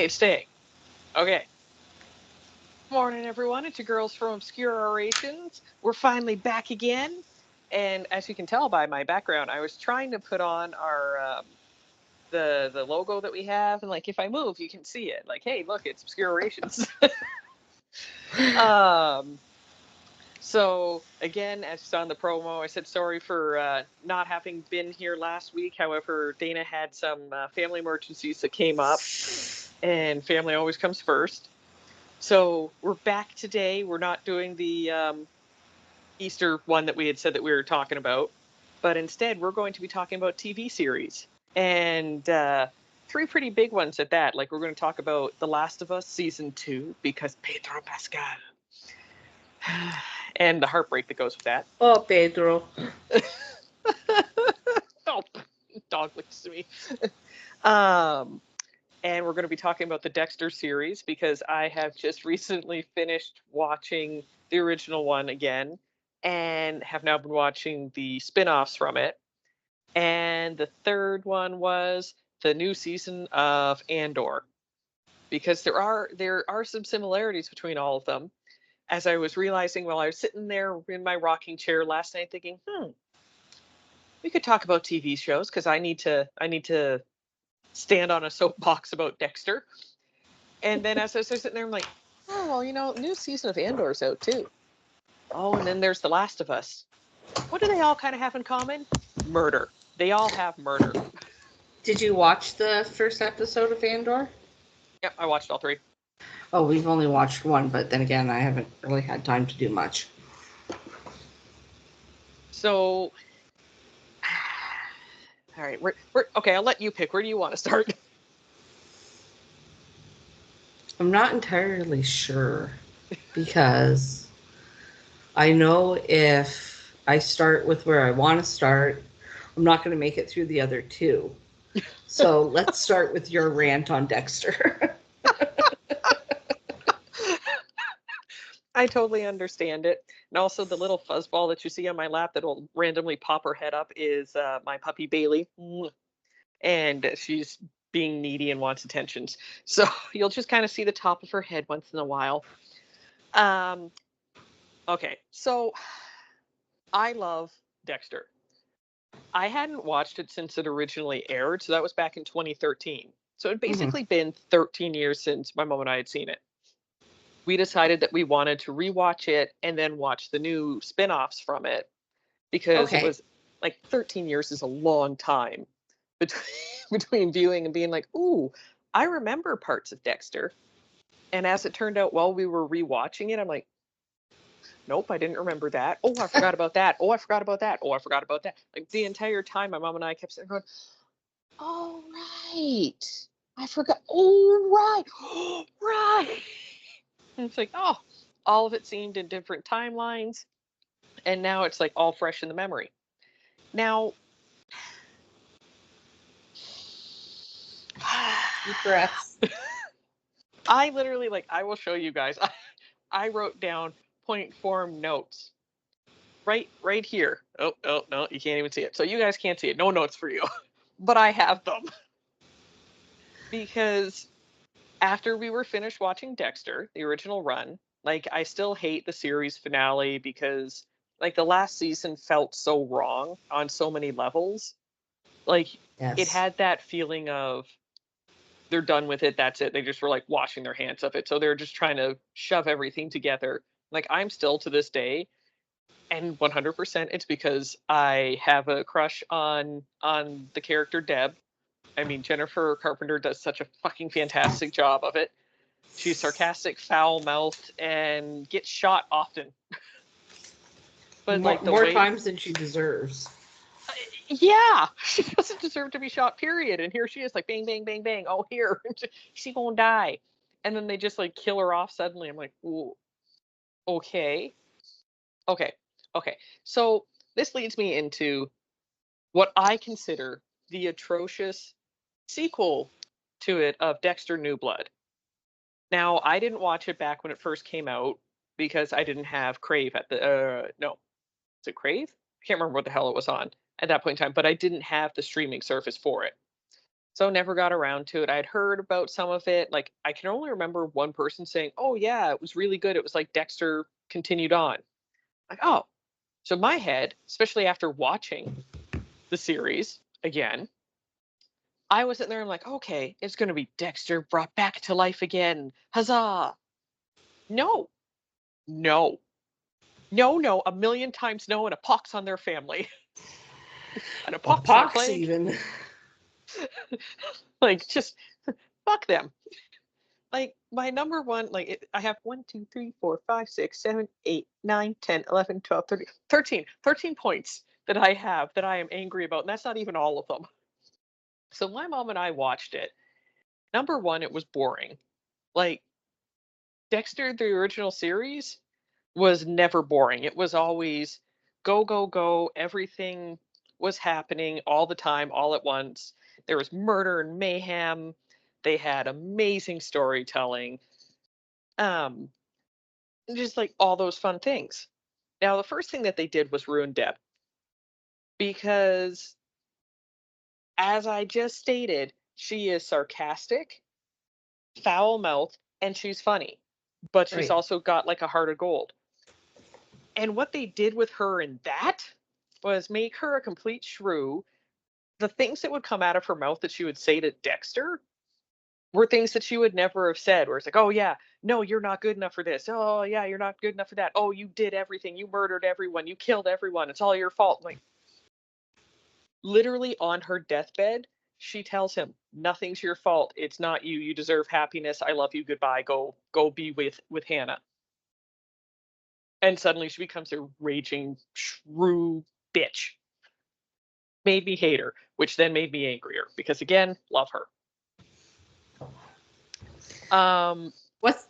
staying. Okay. Morning, everyone. It's your girls from Obscure Orations. We're finally back again. And as you can tell by my background, I was trying to put on our the logo that we have, and like if I move, you can see it. Like, hey, look, it's Obscure Orations. So again, as you saw in the promo, I said sorry for not having been here last week. However, Dana had some family emergencies that came up, and family always comes first. So we're back today. We're not doing the Easter one that we had said that we were talking about, but instead we're going to be talking about TV series, and three pretty big ones at that. Like, we're going to talk about The Last of Us season 2 because Pedro Pascal, and the heartbreak that goes with that. Oh, Pedro. Oh, dog licks to me. And we're going to be talking about the Dexter series because I have just recently finished watching the original one again and have now been watching the spin-offs from it. And the third one was the new season of Andor, because there are some similarities between all of them. As I was realizing while I was sitting there in my rocking chair last night thinking, we could talk about TV shows because I need to stand on a soapbox about Dexter. And then as I was sitting there, I'm like, oh, well, new season of Andor's out too. Oh, and then there's The Last of Us. What do they all kind of have in common? Murder. They all have murder. Did you watch the first episode of Andor? Yep, I watched all three. Oh, we've only watched one, but then again, I haven't really had time to do much. So, all right, we're okay. I'll let you pick. Where do you want to start? I'm not entirely sure because I know if I start with where I want to start, I'm not going to make it through the other two. So let's start with your rant on Dexter. I totally understand it. And also, the little fuzzball that you see on my lap that'll randomly pop her head up is my puppy Bailey. And she's being needy and wants attentions. So you'll just kind of see the top of her head once in a while. Okay, so I love Dexter. I hadn't watched it since it originally aired, so that was back in 2013. So it'd basically been 13 years since my mom and I had seen it. We decided that we wanted to rewatch it and then watch the new spin-offs from it, because it was like 13 years is a long time between viewing and being like, ooh, I remember parts of Dexter. And as it turned out, while we were rewatching it, I'm like, nope, I didn't remember that. Oh, I forgot about that. Oh, I forgot about that. Oh, I forgot about that. Like, the entire time, my mom and I kept sitting going, oh, right. I forgot. Oh, right. Oh, right. And it's like, oh, all of it seemed in different timelines. And now it's like all fresh in the memory. Now, Deep breaths. I literally, like, I will show you guys. I wrote down point form notes right here. Oh, no, you can't even see it. So you guys can't see it. No notes for you. But I have them. Because after we were finished watching Dexter, the original run, like, I still hate the series finale because, like, the last season felt so wrong on so many levels. Like, it had that feeling of they're done with it, that's it. They just were like washing their hands of it. So they're just trying to shove everything together. Like, I'm still to this day, and 100% it's because I have a crush on the character Deb. I mean, Jennifer Carpenter does such a fucking fantastic job of it. She's sarcastic, foul-mouthed, and gets shot often. But more times than she deserves. Yeah, she doesn't deserve to be shot, period. And here she is, like, bang, bang, bang, bang. Oh, here, she gonna die. And then they just, like, kill her off suddenly. I'm like, ooh, okay. So this leads me into what I consider the atrocious sequel to it of Dexter New Blood. Now, I didn't watch it back when it first came out because I didn't have Crave at the, no, is it Crave? I can't remember what the hell it was on at that point in time, but I didn't have the streaming service for it. So never got around to it. I'd heard about some of it. Like I can only remember one person saying, "Oh yeah, it was really good. It was like Dexter continued on." Like, oh. So my head, especially after watching the series again, I was sitting there, I'm like, okay, it's gonna be Dexter brought back to life again. Huzzah. No, no, no, a million times no, and a pox on their family. And a A pox and a pox plague. even. Like just fuck them. Like my number one, I have 1, 2, 3, 4, 5, 6, 7, 8, 9, 10, 11, 12, 13, 13 points that I have that I am angry about. And that's not even all of them. So my mom and I watched it. Number one, it was boring. Like Dexter, the original series, was never boring. It was always go, go, go. Everything was happening all the time, all at once. There was murder and mayhem. They had amazing storytelling. Um, just like all those fun things. Now, the first thing that they did was ruin Deb because, as I just stated, she is sarcastic, foul mouthed, and she's funny, but she's Right. also got like a heart of gold. And what they did with her in that was make her a complete shrew. The things that would come out of her mouth that she would say to Dexter were things that she would never have said, where it's like, oh, yeah, no, you're not good enough for this. Oh, yeah, you're not good enough for that. Oh, you did everything. You murdered everyone. You killed everyone. It's all your fault. Like, literally on her deathbed, she tells him, nothing's your fault. It's not you. You deserve happiness. I love you. Goodbye. Go be with Hannah. And suddenly she becomes a raging shrew bitch. Made me hate her, which then made me angrier because again, love her. Um, What's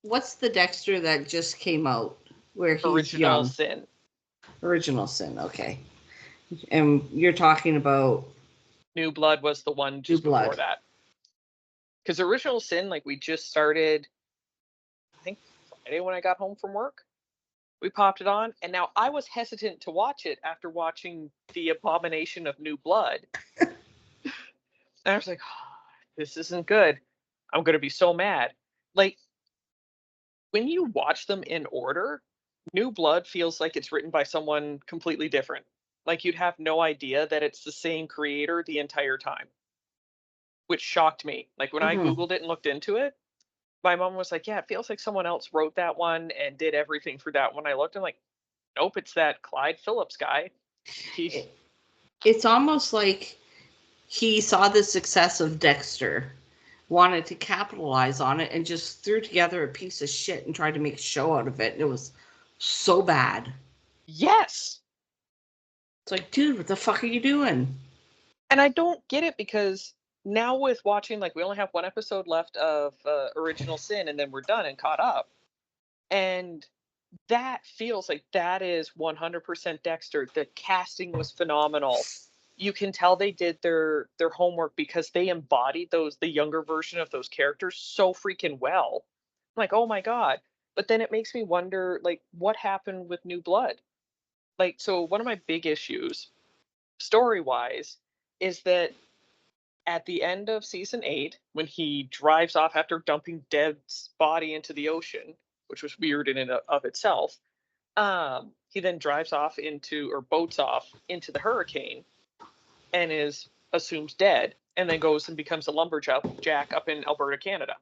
what's the Dexter that just came out where he's Original young? Sin. Original Sin, okay. And you're talking about New Blood was the one New just before Blood. that. Because Original Sin, like we just started, I think Friday when I got home from work. We popped it on, and now I was hesitant to watch it after watching The Abomination of New Blood. And I was like, oh, this isn't good. I'm going to be so mad. Like, when you watch them in order, New Blood feels like it's written by someone completely different. Like, you'd have no idea that it's the same creator the entire time, which shocked me. Like, when I Mm-hmm. Googled it and looked into it, my mom was like, yeah, it feels like someone else wrote that one and did everything for that one. I looked and I'm like, nope, it's that Clyde Phillips guy. He's It's almost like he saw the success of Dexter, wanted to capitalize on it, and just threw together a piece of shit and tried to make a show out of it. And it was so bad. yes. It's like, dude, what the fuck are you doing? And I don't get it because now with watching, like, we only have one episode left of Original Sin and then we're done and caught up. And that feels like that is 100% Dexter. The casting was phenomenal. You can tell they did their homework because they embodied the younger version of those characters so freaking well. I'm like, oh my god. But then it makes me wonder, like, what happened with New Blood? Like, so one of my big issues, story wise, is that at the end of season 8, when he drives off after dumping Deb's body into the ocean, which was weird in and of itself, he then drives off into, or boats off into the hurricane and is assumes dead, and then goes and becomes a lumberjack up in Alberta, Canada,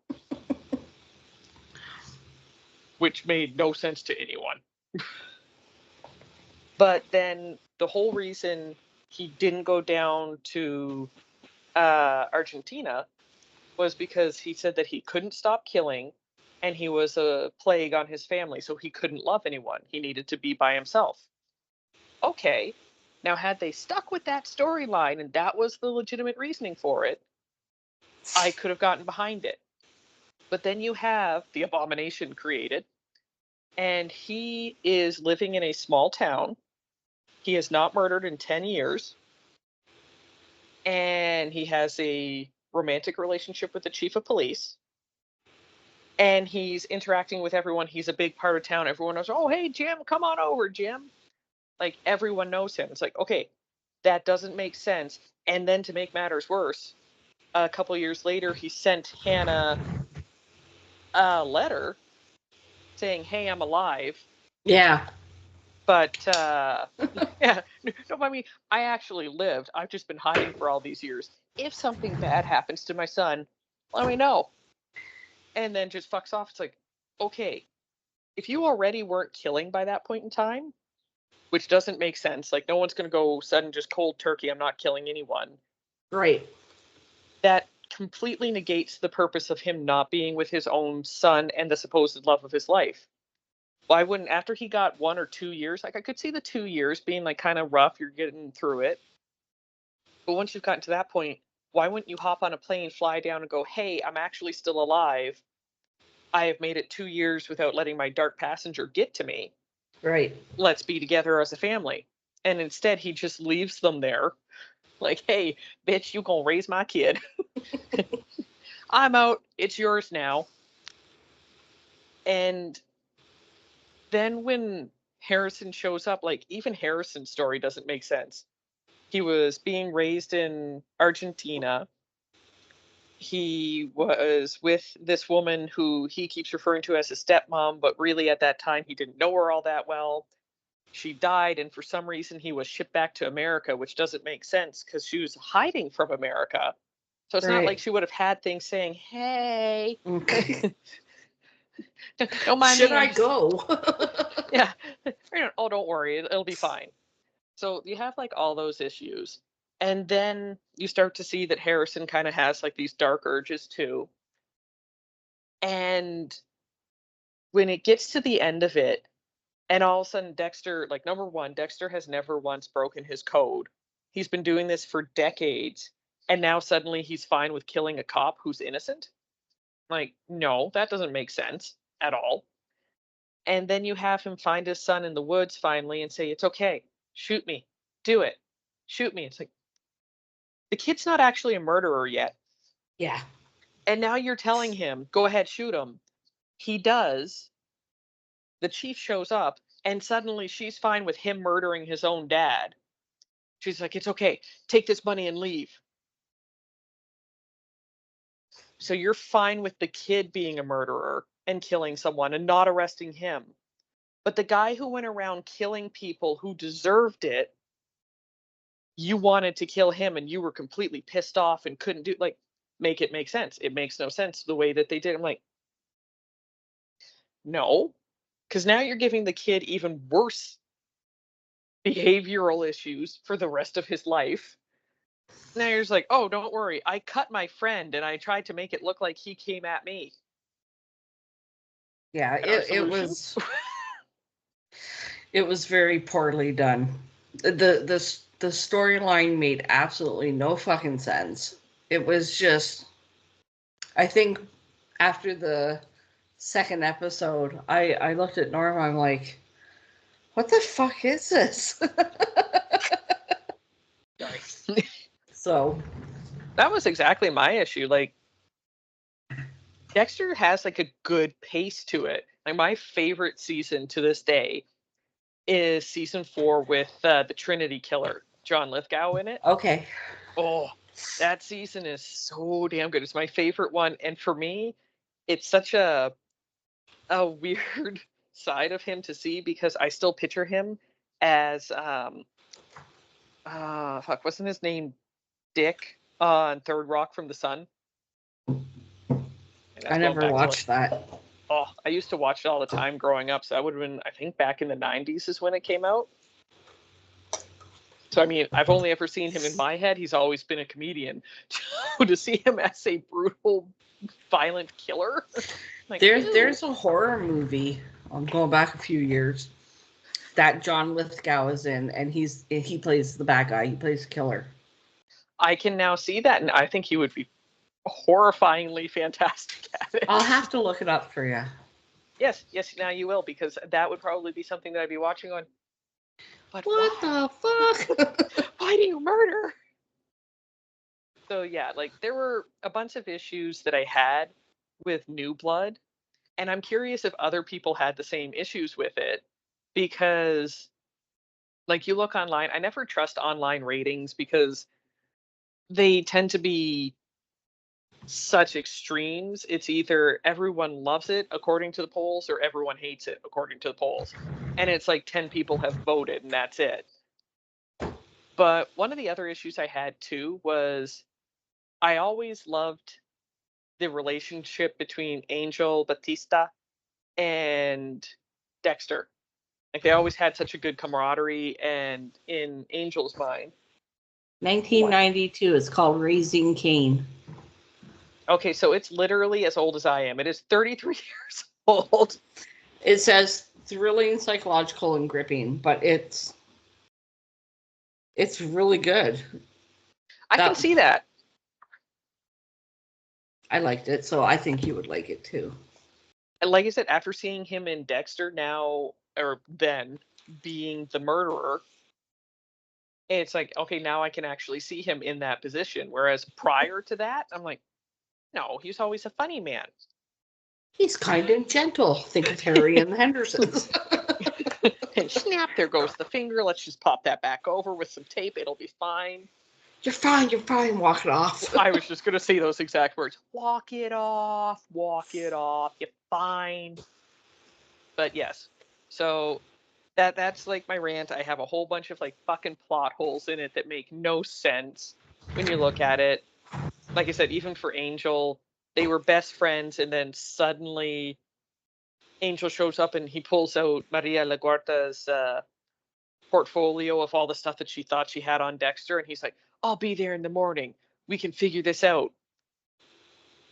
which made no sense to anyone. But then the whole reason he didn't go down to Argentina was because he said that he couldn't stop killing and he was a plague on his family, so he couldn't love anyone. He needed to be by himself. Okay. Now, had they stuck with that storyline and that was the legitimate reasoning for it, I could have gotten behind it. But then you have the Abomination created, and he is living in a small town. He has not murdered in 10 years, and he has a romantic relationship with the chief of police. And he's interacting with everyone. He's a big part of town. Everyone knows, oh, hey, Jim, come on over, Jim. Like, everyone knows him. It's like, okay, that doesn't make sense. And then to make matters worse, a couple years later, he sent Hannah a letter saying, "Hey, I'm alive." Yeah. But yeah, no, I mean, I actually lived. I've just been hiding for all these years. If something bad happens to my son, let me know. And then just fucks off. It's like, okay, if you already weren't killing by that point in time, which doesn't make sense. Like, no one's going to go sudden, just cold turkey. I'm not killing anyone. Right. That completely negates the purpose of him not being with his own son and the supposed love of his life. Why wouldn't, after he got 1 or 2 years, like I could see the 2 years being like kind of rough, you're getting through it. But once you've gotten to that point, why wouldn't you hop on a plane, fly down, and go, "Hey, I'm actually still alive. I have made it 2 years without letting my dark passenger get to me. Right. Let's be together as a family." And instead, he just leaves them there. Like, "Hey, bitch, you gonna raise my kid. I'm out. It's yours now." And then when Harrison shows up, like, even Harrison's story doesn't make sense. He was being raised in Argentina. He was with this woman who he keeps referring to as his stepmom, but really at that time he didn't know her all that well. She died, and for some reason he was shipped back to America, which doesn't make sense because she was hiding from America. So it's not like Right. she would have had things saying, "Hey, Okay. don't mind Should me, I I'm just," go? yeah, "Oh, don't worry, it'll be fine." So you have like all those issues. And then you start to see that Harrison kind of has like these dark urges too. And when it gets to the end of it, and all of a sudden Dexter, like, number one, Dexter has never once broken his code. He's been doing this for decades. And now suddenly he's fine with killing a cop who's innocent. Like, no, that doesn't make sense at all. And then you have him find his son in the woods finally and say, "It's okay. Shoot me. Do it. Shoot me." It's like, the kid's not actually a murderer yet. Yeah. And now you're telling him, "Go ahead, shoot him." He does. The chief shows up, and suddenly she's fine with him murdering his own dad. She's like, "It's okay. Take this money and leave." So you're fine with the kid being a murderer and killing someone and not arresting him. But the guy who went around killing people who deserved it, you wanted to kill him and you were completely pissed off and couldn't do, like, make it make sense. It makes no sense the way that they did. I'm like, no, because now you're giving the kid even worse behavioral issues for the rest of his life. Now you're just like, "Oh, don't worry. I cut my friend and I tried to make it look like he came at me." Yeah. And our It solution? was very poorly done. The storyline made absolutely no fucking sense. It was just, I think after the second episode, I looked at Norm, I'm like, what the fuck is this? Sorry. So, That was exactly my issue. Like, Dexter has like a good pace to it. Like, my favorite season to this day is season 4 with the Trinity Killer, John Lithgow in it. okay. Oh, that season is so damn good. It's my favorite one, and for me, it's such a weird side of him to see because I still picture him as fuck, wasn't his name Dick on Third Rock from the Sun? And I that's going never back to like, watched that. oh, I used to watch it all the time growing up. So that would have been, I think, back in the 90s is when it came out. So I mean, I've only ever seen him in my head. He's always been a comedian. So to see him as a brutal, violent killer, like, ew. There's a horror movie. I'm going back a few years that John Lithgow is in, and he plays the bad guy. He plays the killer. I can now see that, and I think he would be horrifyingly fantastic at it. I'll have to look it up for you. Yes, yes, now you will, because that would probably be something that I'd be watching on. But What why? the fuck? Why do you murder? So yeah, like, there were a bunch of issues that I had with New Blood, and I'm curious if other people had the same issues with it, because like, you look online, I never trust online ratings because they tend to be such extremes. It's either everyone loves it according to the polls or everyone hates it according to the polls. And it's like 10 people have voted and that's it. But one of the other issues I had too was I always loved the relationship between Angel Batista and Dexter. Like they always had such a good camaraderie, and in Angel's mind. 1992. It's called Raising Cain. Okay, so it's literally as old as I am. It is 33 years old. It says thrilling, psychological, and gripping, but it's really good. I can see that. I liked it, so I think you would like it too. And like I said, after seeing him in Dexter now, or then being the murderer, it's like, okay, now I can actually see him in that position. Whereas prior to that, I'm like, no, he's always a funny man. He's kind and gentle. Think of Harry and the Hendersons. And snap, there goes the finger. Let's just pop that back over with some tape. It'll be fine. You're fine, walk it off. I was just going to say those exact words. Walk it off, you're fine. But yes, so that's like my rant. I have a whole bunch of like fucking plot holes in it that make no sense when you look at it. Like I said, even for Angel, they were best friends, and then suddenly Angel shows up and he pulls out Maria LaGuarta's portfolio of all the stuff that she thought she had on Dexter, and he's like, I'll be there in the morning. We can figure this out.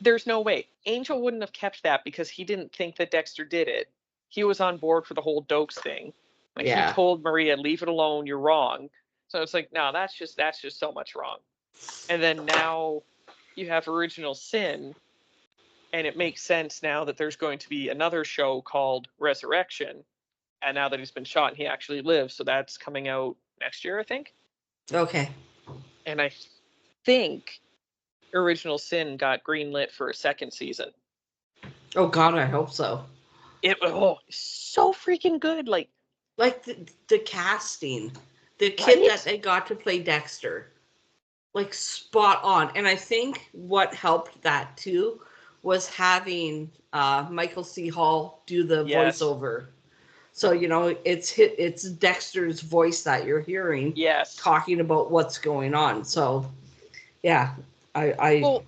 There's no way. Angel wouldn't have kept that because he didn't think that Dexter did it. He was on board for the whole Dokes thing. Like he told Maria, leave it alone, you're wrong. So it's like, no, that's just so much wrong. And then now you have Original Sin, and it makes sense now that there's going to be another show called Resurrection. And now that he's been shot and he actually lives, so that's coming out next year, I think. Okay. And I think Original Sin got greenlit for a second season. Oh God, I hope so. So freaking good. Like the casting, the kid that they got to play Dexter, like spot on. And I think what helped that too was having Michael C. Hall do the voiceover. So it's Dexter's voice that you're hearing. Yes. Talking about what's going on. So yeah, I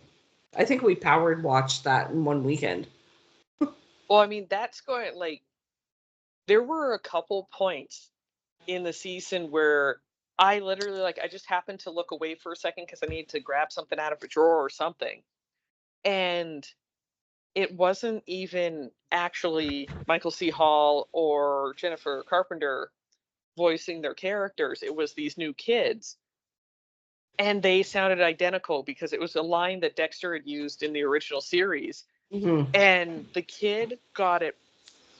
think we powered watched that in one weekend. Well, I mean, that's going, like, there were a couple points in the season where I literally, like, I just happened to look away for a second because I needed to grab something out of a drawer or something. And it wasn't even actually Michael C. Hall or Jennifer Carpenter voicing their characters. It was these new kids. And they sounded identical because it was a line that Dexter had used in the original series. Mm-hmm. And the kid got it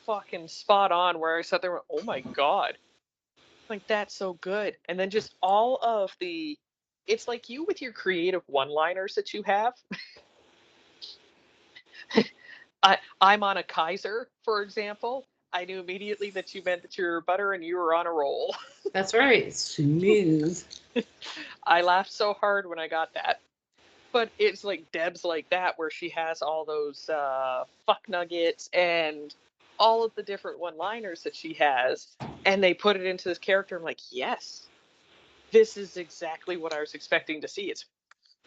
fucking spot on, where I sat there and went, oh my God. Like, that's so good. And then just all of the, it's like you with your creative one-liners that you have. I'm on a Kaiser, for example. I knew immediately that you meant that you're butter and you were on a roll. That's right. Smooth. I laughed so hard when I got that. But it's like Deb's like that, where she has all those fuck nuggets and all of the different one-liners that she has, and they put it into this character. I'm like, yes, this is exactly what I was expecting to see. It's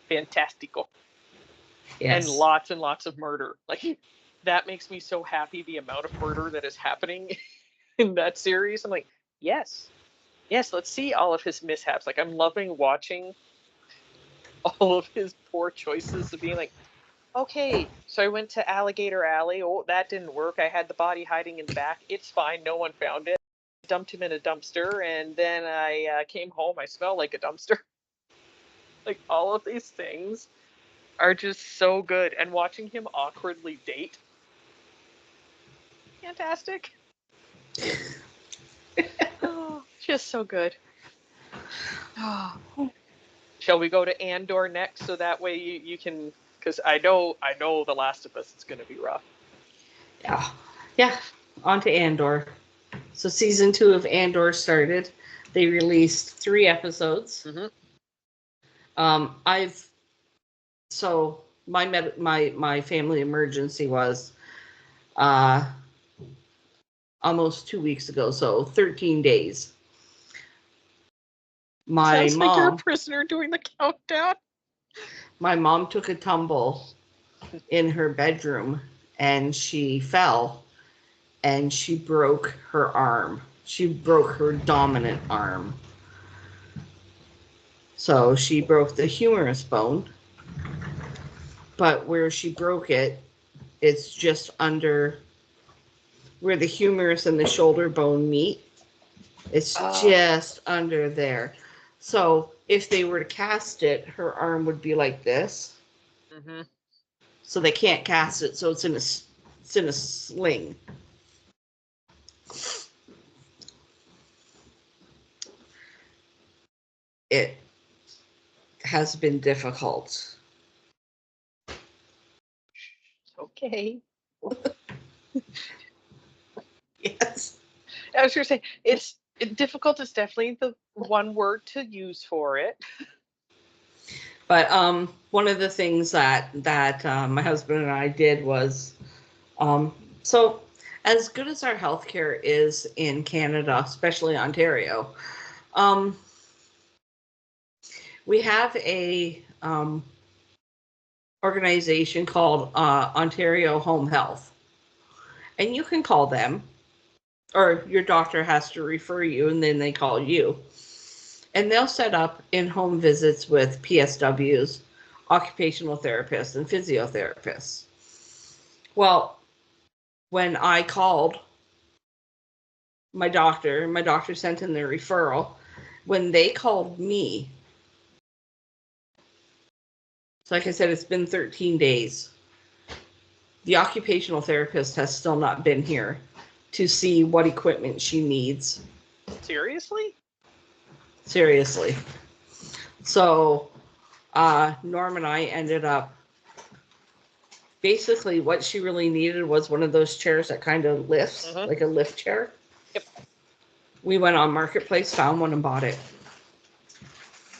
fantastico. Yes. And lots of murder. Like, that makes me so happy, the amount of murder that is happening in that series. I'm like, yes, let's see all of his mishaps. Like, I'm loving watching all of his poor choices of being like, okay, so I went to Alligator Alley. Oh, that didn't work. I had the body hiding in the back. It's fine. No one found it. I dumped him in a dumpster, and then I came home. I smell like a dumpster. Like, all of these things are just so good. And watching him awkwardly date, fantastic. Oh, just so good. Oh. Shall we go to Andor next, so that way you can, because I know The Last of Us is going to be rough. Yeah. On to Andor. So season 2 of Andor started. They released 3 episodes. Mm-hmm. my family emergency was almost 2 weeks ago, so 13 days. My Sounds like you're a mom prisoner doing the countdown. took a tumble in her bedroom and she fell and she broke her arm. She broke her dominant arm. So she broke the humerus bone, but where she broke it, it's just under where the humerus and the shoulder bone meet. It's just under there. So if they were to cast it, her arm would be like this. Mm-hmm. So they can't cast it, so it's in a sling. It has been difficult. Okay. Yes. I was going to say, difficult is definitely the one word to use for it. But one of the things that my husband and I did was, so as good as our healthcare is in Canada, especially Ontario, we have a organization called Ontario Home Health, and you can call them, or your doctor has to refer you, and then they call you. And they'll set up in-home visits with PSWs, occupational therapists, and physiotherapists. Well, when I called my doctor sent in their referral. When they called me, so like I said, it's been 13 days. The occupational therapist has still not been here to see what equipment she needs. Seriously? Seriously. So Norm and I ended up, basically what she really needed was one of those chairs that kind of lifts, like a lift chair. Yep. We went on Marketplace, found one, and bought it.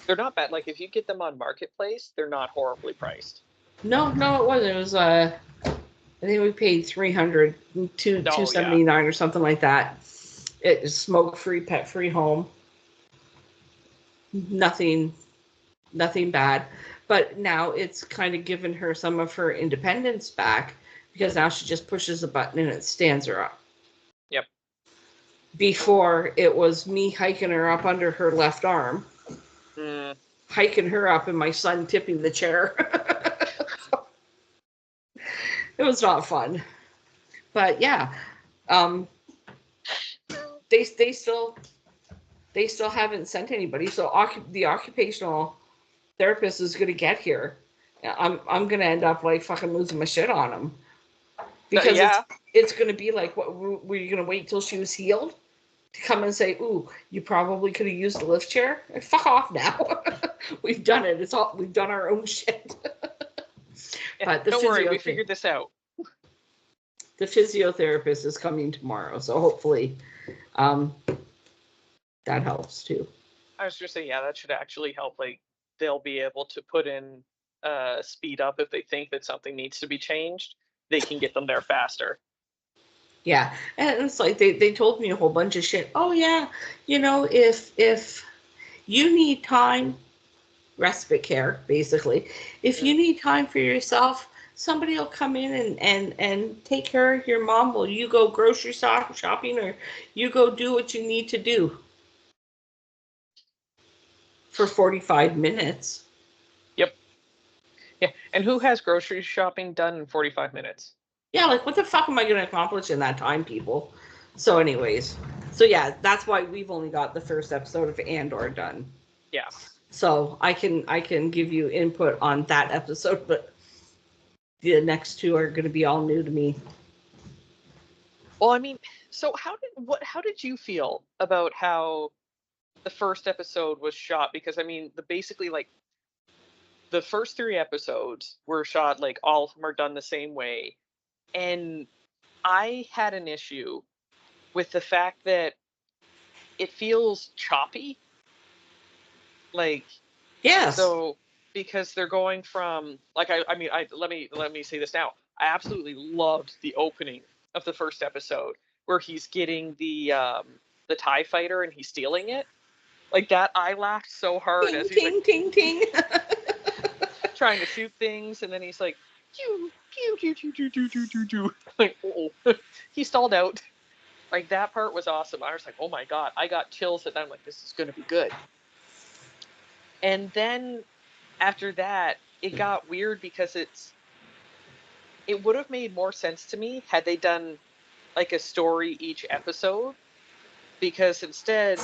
They're not bad. Like, if you get them on Marketplace, they're not horribly priced. No, it wasn't. It was I think we paid $279 or something like that. It is smoke-free, pet-free home. Nothing bad. But now it's kind of given her some of her independence back, because now she just pushes a button and it stands her up. Yep. Before, it was me hiking her up under her left arm, hiking her up, and my son tipping the chair. It was not fun. But yeah, they still haven't sent anybody. So the occupational therapist is going to get here. I'm going to end up like fucking losing my shit on them, because it's going to be like, what were you going to wait till she was healed to come and say, ooh, you probably could have used a lift chair? Like, fuck off now. We've done it. We've done our own shit. But don't worry, we figured this out. The physiotherapist is coming tomorrow, so hopefully that helps too. I was just saying, that should actually help. Like, they'll be able to put in speed up if they think that something needs to be changed. They can get them there faster. Yeah, and it's like they told me a whole bunch of shit. Oh yeah, if you need time, respite care, basically. If you need time for yourself, somebody will come in and take care of your mom while you go grocery shopping, or you go do what you need to do for 45 minutes. Yep. Yeah, and who has grocery shopping done in 45 minutes? Yeah, like, what the fuck am I going to accomplish in that time, people? So anyways, so yeah, that's why we've only got the first episode of Andor done. Yeah. So I can give you input on that episode, but the next two are going to be all new to me. Well, I mean, so how did you feel about how the first episode was shot? Because I mean, basically, like, the first 3 episodes were shot, like, all of them are done the same way. And I had an issue with the fact that it feels choppy. Like, yes. So because they're going from like let me say this now. I absolutely loved the opening of the first episode where he's getting the TIE fighter and he's stealing it. Like that, I laughed so hard Ting, as he's like ting, ting, ting. trying to shoot things, and then he's like, pew, pew, pew, pew, pew, pew, pew, pew, pew. Like, oh, he stalled out. Like that part was awesome. I was like, oh my god, I got chills, and I'm like, this is gonna be good. And then after that, it got weird because it would have made more sense to me had they done like a story each episode, because instead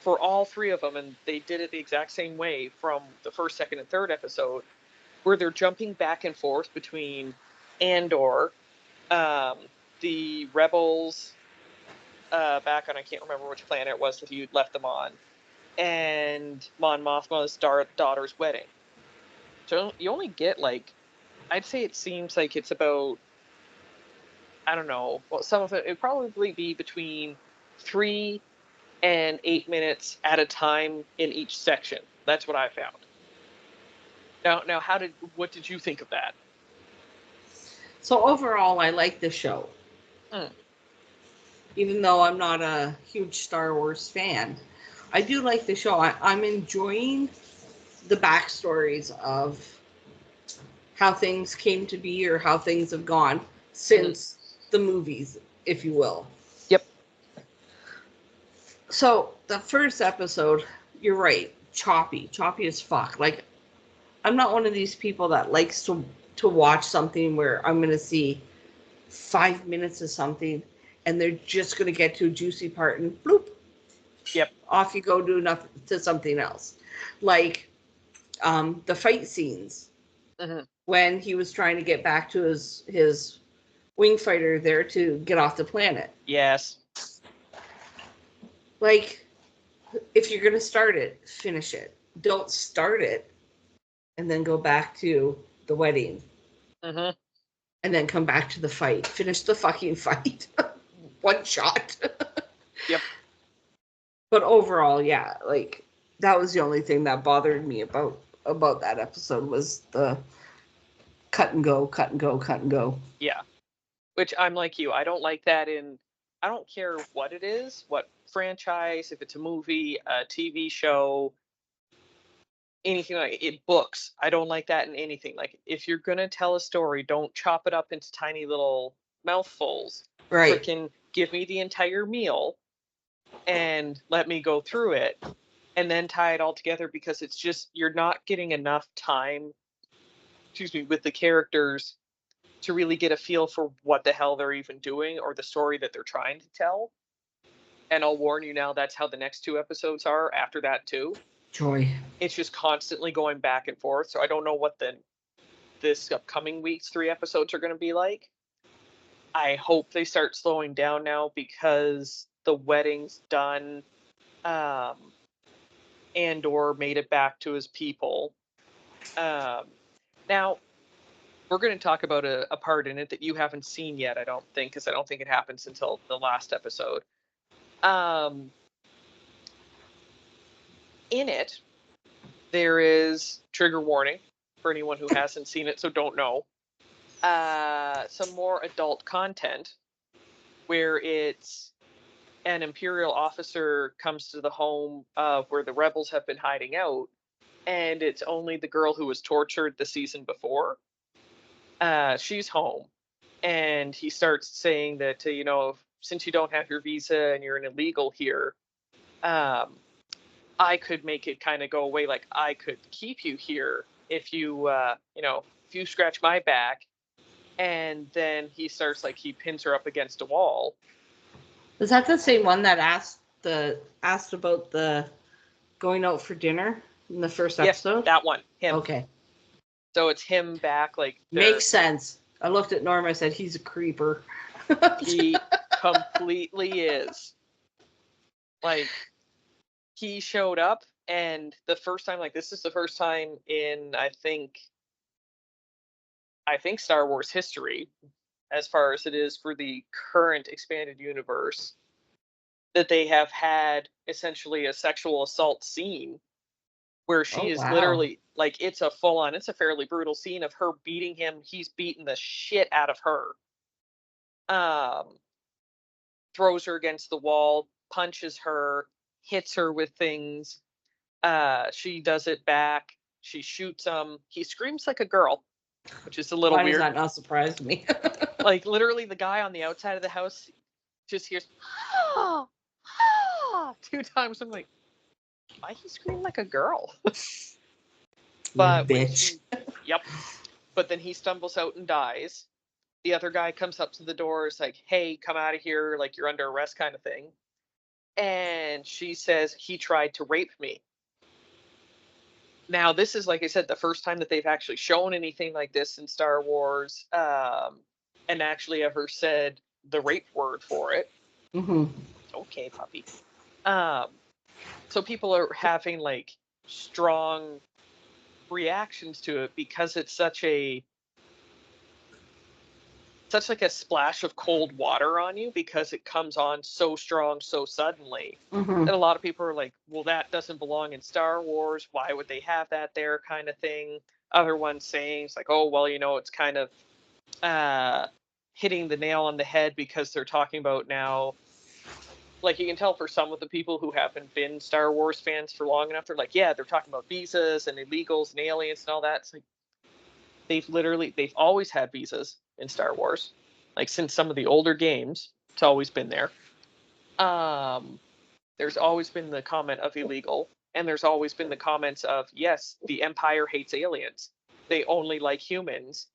for all three of them, and they did it the exact same way from the first, second, and third episode, where they're jumping back and forth between Andor, the rebels back on, I can't remember which planet it was that you left them on, and Mon Mothma's daughter's wedding. So you only get like, I'd say it seems like it's about, I don't know, well, some of it would probably be between 3 and 8 minutes at a time in each section. That's what I found. Now, what did you think of that? So overall, I like the show. Mm. Even though I'm not a huge Star Wars fan, I do like the show. I'm enjoying the backstories of how things came to be or how things have gone since the movies, if you will. Yep. So the first episode, you're right, choppy as fuck. Like, I'm not one of these people that likes to watch something where I'm going to see 5 minutes of something and they're just going to get to a juicy part and bloop. Yep. Off you go to something else. Like the fight scenes when he was trying to get back to his wing fighter there to get off the planet. Yes. Like, if you're going to start it, finish it. Don't start it and then go back to the wedding. Mm-hmm. And then come back to the fight. Finish the fucking fight. One shot. Yep. But overall, yeah, like, that was the only thing that bothered me about that episode was the cut and go. Yeah. Which I'm like you. I don't like that I don't care what it is, what franchise, if it's a movie, a TV show, anything like it, books. I don't like that in anything. Like, if you're going to tell a story, don't chop it up into tiny little mouthfuls. Right. Freaking give me the entire meal and let me go through it and then tie it all together, because it's just, you're not getting enough time, with the characters to really get a feel for what the hell they're even doing or the story that they're trying to tell. And I'll warn you now, that's how the next 2 episodes are after that too. Joy. It's just constantly going back and forth. So I don't know what this upcoming week's 3 episodes are going to be like. I hope they start slowing down now because the wedding's done. Andor made it back to his people. Now, we're going to talk about a part in it that you haven't seen yet, I don't think, because I don't think it happens until the last episode. In it, there is, trigger warning for anyone who hasn't seen it, so don't know, some more adult content where it's an Imperial officer comes to the home where the rebels have been hiding out, and it's only the girl who was tortured the season before. She's home, and he starts saying that, since you don't have your visa and you're an illegal here, I could make it kind of go away. Like, I could keep you here if you, if you scratch my back. And then he starts, like, he pins her up against a wall. Was that the same one that asked about the going out for dinner in the first episode? Yes, that one. Him. Okay. So it's him back, like... Makes sense. I looked at Norm, I said, he's a creeper. He completely is. Like, he showed up, and the first time, like, this is the first time in, I think Star Wars history, as far as it is for the current expanded universe, that they have had essentially a sexual assault scene where Oh, she is wow. literally like, it's a fairly brutal scene of her beating him. He's beating the shit out of her. Um, Throws her against the wall, punches her, hits her with things. She does it back. She shoots him. He screams like a girl, which is a little Why does weird. that not surprise me? Like literally, the guy on the outside of the house just hears ah, ah, 2 times. I'm like, why he scream like a girl? You But when bitch. she, yep. But then he stumbles out and dies. The other guy comes up to the door, is like, "Hey, come out of here! Like you're under arrest," kind of thing. And she says he tried to rape me. Now, this is, like I said, the first time that they've actually shown anything like this in Star Wars, and actually ever said the rape word for it. Mm-hmm. Okay, puppy. Um, so people are having like strong reactions to it because it's such like a splash of cold water on you because it comes on so strong so suddenly Mm-hmm. that a lot of people are like, well, that doesn't belong in Star Wars, why would they have that there, kind of thing. Other ones saying it's like, oh well, it's kind of uh hitting the nail on the head because they're talking about now, like, you can tell for some of the people who haven't been Star Wars fans for long enough, they're like, yeah, they're talking about visas and illegals and aliens and all that. It's like, they've always had visas in Star Wars, like since some of the older games. It's always been there. Um, there's always been the comment of illegal, and there's always been the comments of, yes, the Empire hates aliens. They only like humans.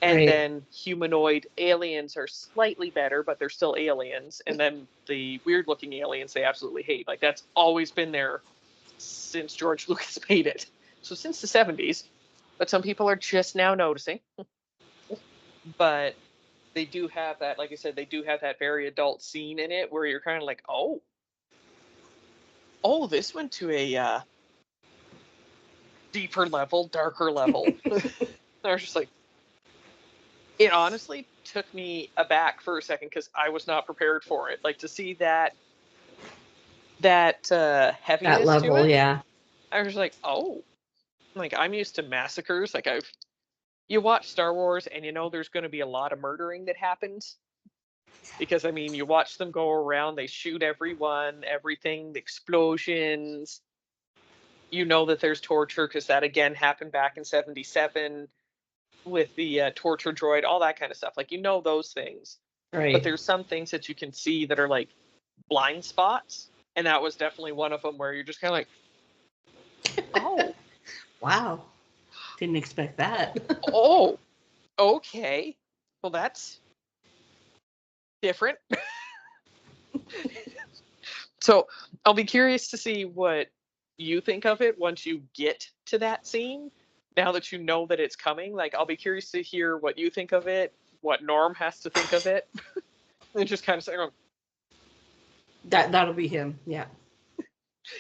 And Right. then humanoid aliens are slightly better, but they're still aliens. And then the weird looking aliens they absolutely hate. Like, that's always been there since George Lucas made it. So since the 70s, but some people are just now noticing. But they do have that, like I said, they do have that very adult scene in it where you're kind of like, oh, this went to a deeper level, darker level. I was just like, it honestly took me aback for a second because I was not prepared for it. Like, to see that That heaviness to level, it, yeah. I was like, oh, like, I'm used to massacres. Like, you watch Star Wars and there's going to be a lot of murdering that happens because, I mean, you watch them go around, they shoot everyone, everything, the explosions. That there's torture because that again happened back in '77 with the torture droid, all that kind of stuff. Like, those things. But Right. there's some things that you can see that are like blind spots. And that was definitely one of them where you're just kind of like, oh, Wow. Didn't expect that. oh, okay. Well, that's different. So I'll be curious to see what you think of it once you get to that scene. Now that you know that it's coming, like, I'll be curious to hear what you think of it, what Norm has to think of it, and just kind of say, oh, That'll be him. Yeah.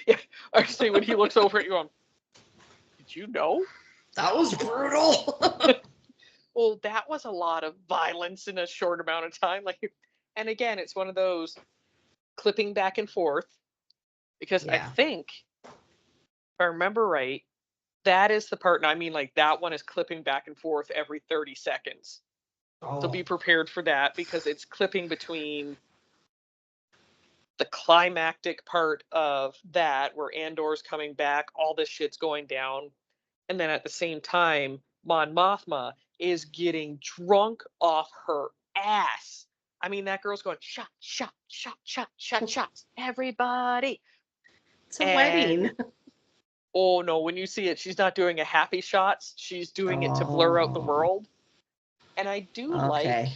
yeah. I say when he looks over at you, going, "Did you know?" That was brutal. Well, that was a lot of violence in a short amount of time. Like, and again, it's one of those clipping back and forth because I Yeah. think, if I remember right, that is the part. And I mean, like, that one is clipping back and forth every 30 seconds. So Oh. be prepared for that because it's clipping between the climactic part of that where Andor's coming back, all this shit's going down, and then at the same time, Mon Mothma is getting drunk off her ass. I mean, that girl's going shot, shot, shot, shot, shot, shots, everybody. It's a wedding. And oh no, when you see it, she's not doing a happy shots. She's doing it to blur out the Oh. world. And Okay.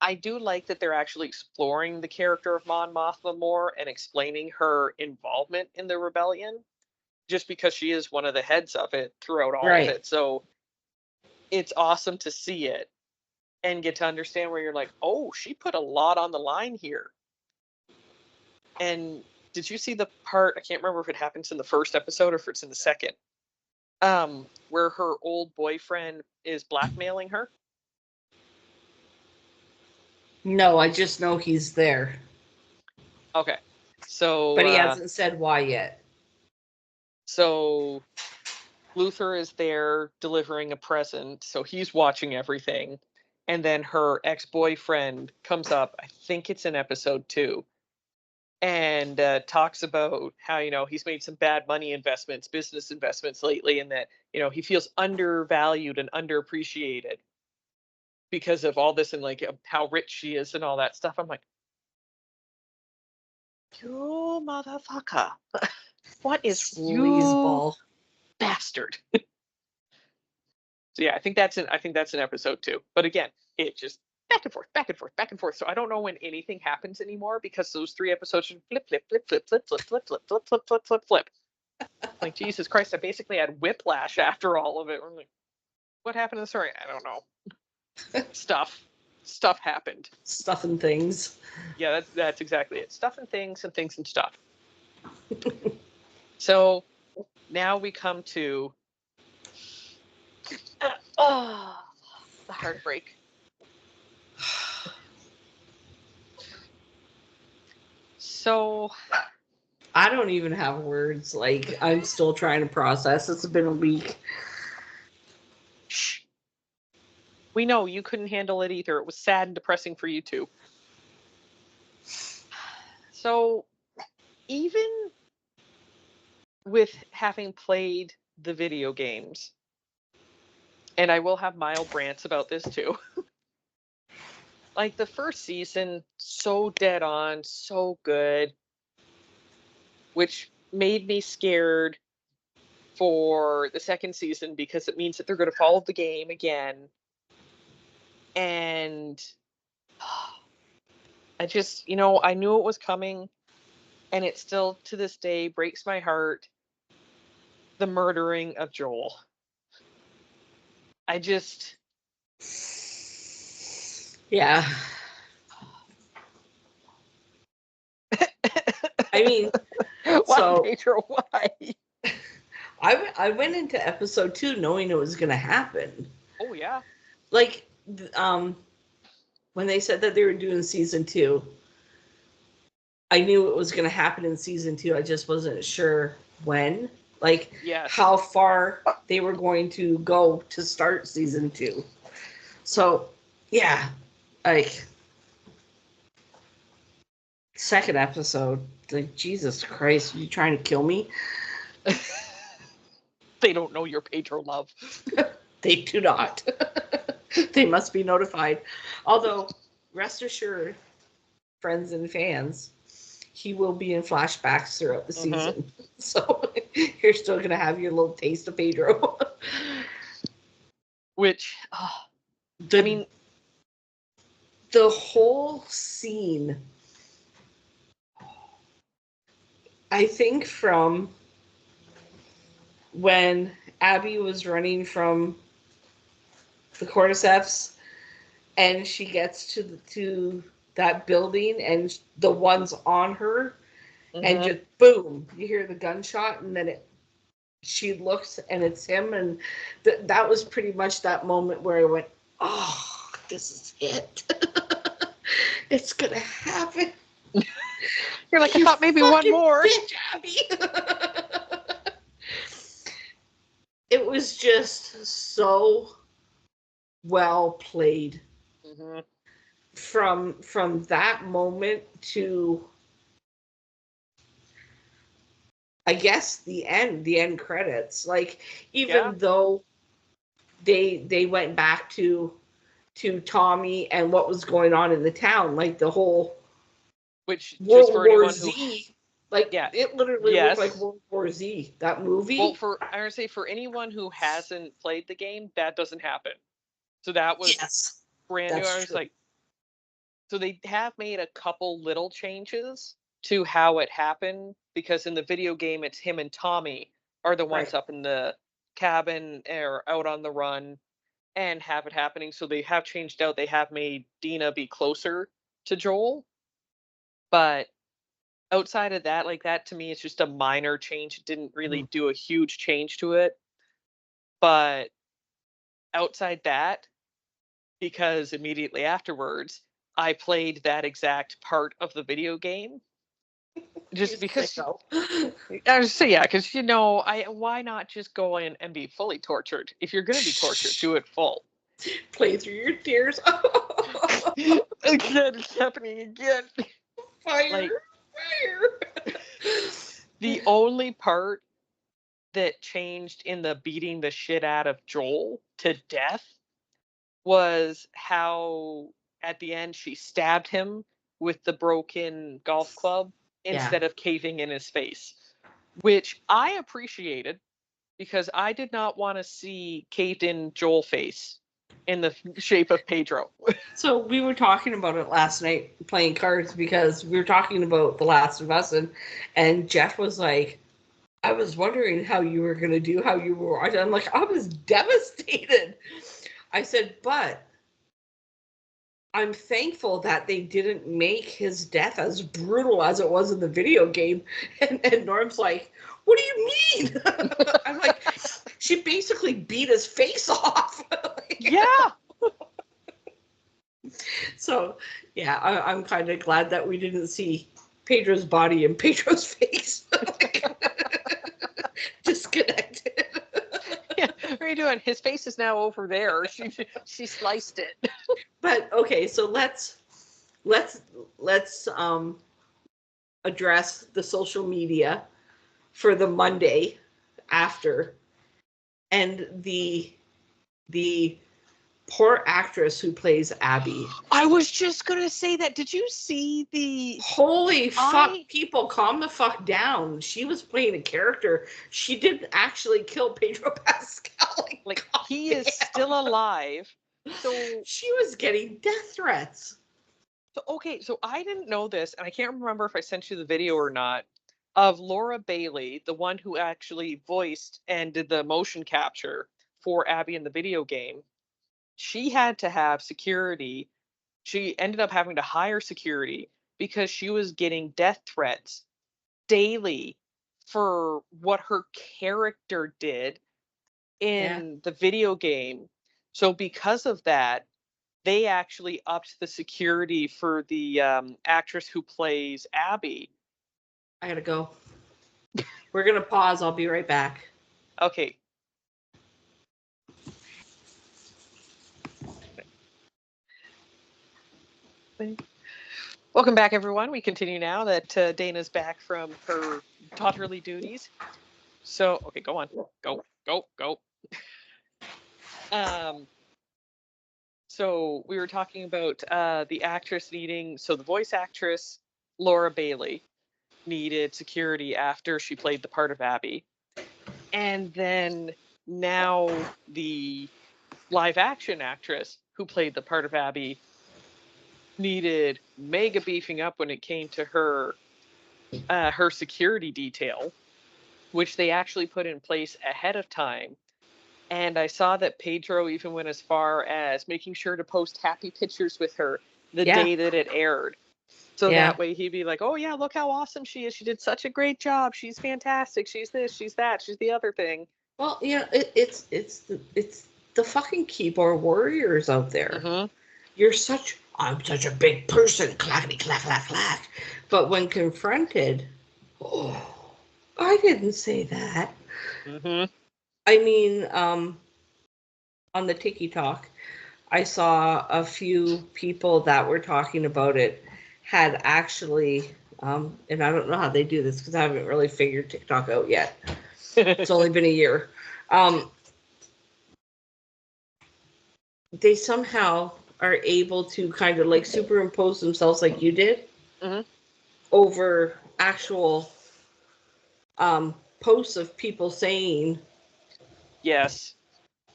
I do like that they're actually exploring the character of Mon Mothma more and explaining her involvement in the rebellion, just because she is one of the heads of it throughout all of Right. it. So it's awesome to see it and get to understand where you're like, oh, she put a lot on the line here. And did you see the part? I can't remember if it happens in the first episode or if it's in the second, where her old boyfriend is blackmailing her. No, I just know he's there. Okay, so But he hasn't said why yet. So Luther is there delivering a present, so he's watching everything. And then her ex-boyfriend comes up, I think it's in episode 2, and talks about how, he's made some bad money investments, business investments lately, and that, he feels undervalued and underappreciated because of all this and like how rich she is and all that stuff. I'm like, you motherfucker. What is you Sleazeball. bastard? So yeah, I think that's in episode 2. But again, it just back and forth, back and forth, back and forth. So I don't know when anything happens anymore because those 3 episodes are flip, flip, flip, flip, flip, flip, flip, flip, flip, flip, flip, flip, flip. Like, Jesus Christ, I basically had whiplash after all of it. I'm like, what happened to the story? I don't know. Stuff happened. Stuff and things. Yeah, that's exactly it. Stuff and things and stuff. So now we come to the heartbreak. So I don't even have words. Like, I'm still trying to process. It's been a week. shh. We know you couldn't handle it either. It was sad and depressing for you too. So even with having played the video games, and I will have mild rants about this too. Like the first season, so dead on, so good, which made me scared for the second season because it means that they're going to follow the game again. And I just, I knew it was coming, and it still to this day breaks my heart. The murdering of Joel. I just. Yeah. I mean, Why, so Pedro? Why? I went into episode 2 knowing it was going to happen. Oh yeah. Like, when they said that they were doing season 2, I knew it was going to happen in season 2. I just wasn't sure when, like, Yes. how far they were going to go to start season 2. So, yeah, like, second episode, like, Jesus Christ, are you trying to kill me? They don't know your Pedro love. They do not. They must be notified. Although, rest assured, friends and fans, he will be in flashbacks throughout the season. So you're still going to have your little taste of Pedro. Which, I mean, the whole scene, I think from when Abby was running from the cordyceps and she gets to that building and the one's on her, and just boom, you hear the gunshot, and then she looks and it's him, and that was pretty much that moment where I went, oh, this is it. It's gonna happen. You're like, I thought maybe one more. Bitch, Abby. It was just so well played. From that moment to, I guess, the end credits. Like, even though they went back to Tommy and what was going on in the town, like the whole World War Z. Like, it literally looked like World War Z, that movie. Well, I would say for anyone who hasn't played the game, that doesn't happen. So that was brand new. I was like, so they have made a couple little changes to how it happened, because in the video game, it's him and Tommy are the ones up in the cabin or out on the run and have it happening. So they have changed out. They have made Dina be closer to Joel. But outside of that, like, that to me, it's just a minor change. It didn't really do a huge change to it. But outside that, because immediately afterwards, I played that exact part of the video game. just because I was say yeah, because why not just go in and be fully tortured? If you're gonna be tortured, do it full. Play through your tears. Again, it's happening again. Fire, fire. The only part that changed in the beating the shit out of Joel to death was how at the end she stabbed him with the broken golf club instead of caving in his face, which I appreciated because I did not want to see caved in Joel face in the shape of Pedro. So we were talking about it last night playing cards because we were talking about The Last of Us and Jeff was like, I was wondering how you were going to do, how you were. I'm like, I was devastated. I said, but I'm thankful that they didn't make his death as brutal as it was in the video game. And Norm's like, what do you mean? I'm like, she basically beat his face off. Yeah. So, yeah, I'm kind of glad that we didn't see Pedro's body and Pedro's face. Disconnected. Yeah, what are you doing? His face is now over there. She sliced it. But okay, so let's address the social media for the Monday after, and the poor actress who plays Abby. I was just gonna say that. Did you see the? Holy fuck! People, calm the fuck down. She was playing a character. She didn't actually kill Pedro Pascal. Like he is still alive. So she was getting death threats. So okay, so I didn't know this, and I can't remember if I sent you the video or not, of Laura Bailey, the one who actually voiced and did the motion capture for Abby in the video game. She had to have security. She ended up having to hire security because she was getting death threats daily for what her character did in the video game. So because of that, they actually upped the security for the actress who plays Abby. I gotta go. We're gonna pause. I'll be right back. Okay. Welcome back, everyone. We continue now that Dana's back from her daughterly duties. So, okay, go on. Go. So we were talking about the actress needing, so the voice actress, Laura Bailey, needed security after she played the part of Abby. And then now the live action actress who played the part of Abby needed mega beefing up when it came to her security detail, which they actually put in place ahead of time. And I saw that Pedro even went as far as making sure to post happy pictures with her the day that it aired. So that way he'd be like, oh yeah, look how awesome she is. She did such a great job. She's fantastic. She's this, she's that, she's the other thing. Well, it's the fucking keyboard warriors out there. Mm-hmm. I'm such a big person, clackety clack clack clack. But when confronted, I didn't say that. Mm-hmm. I mean, on the Tiki Talk, I saw a few people that were talking about it had actually, and I don't know how they do this because I haven't really figured TikTok out yet. It's only been a year. They somehow are able to kind of like superimpose themselves like you did over actual posts of people saying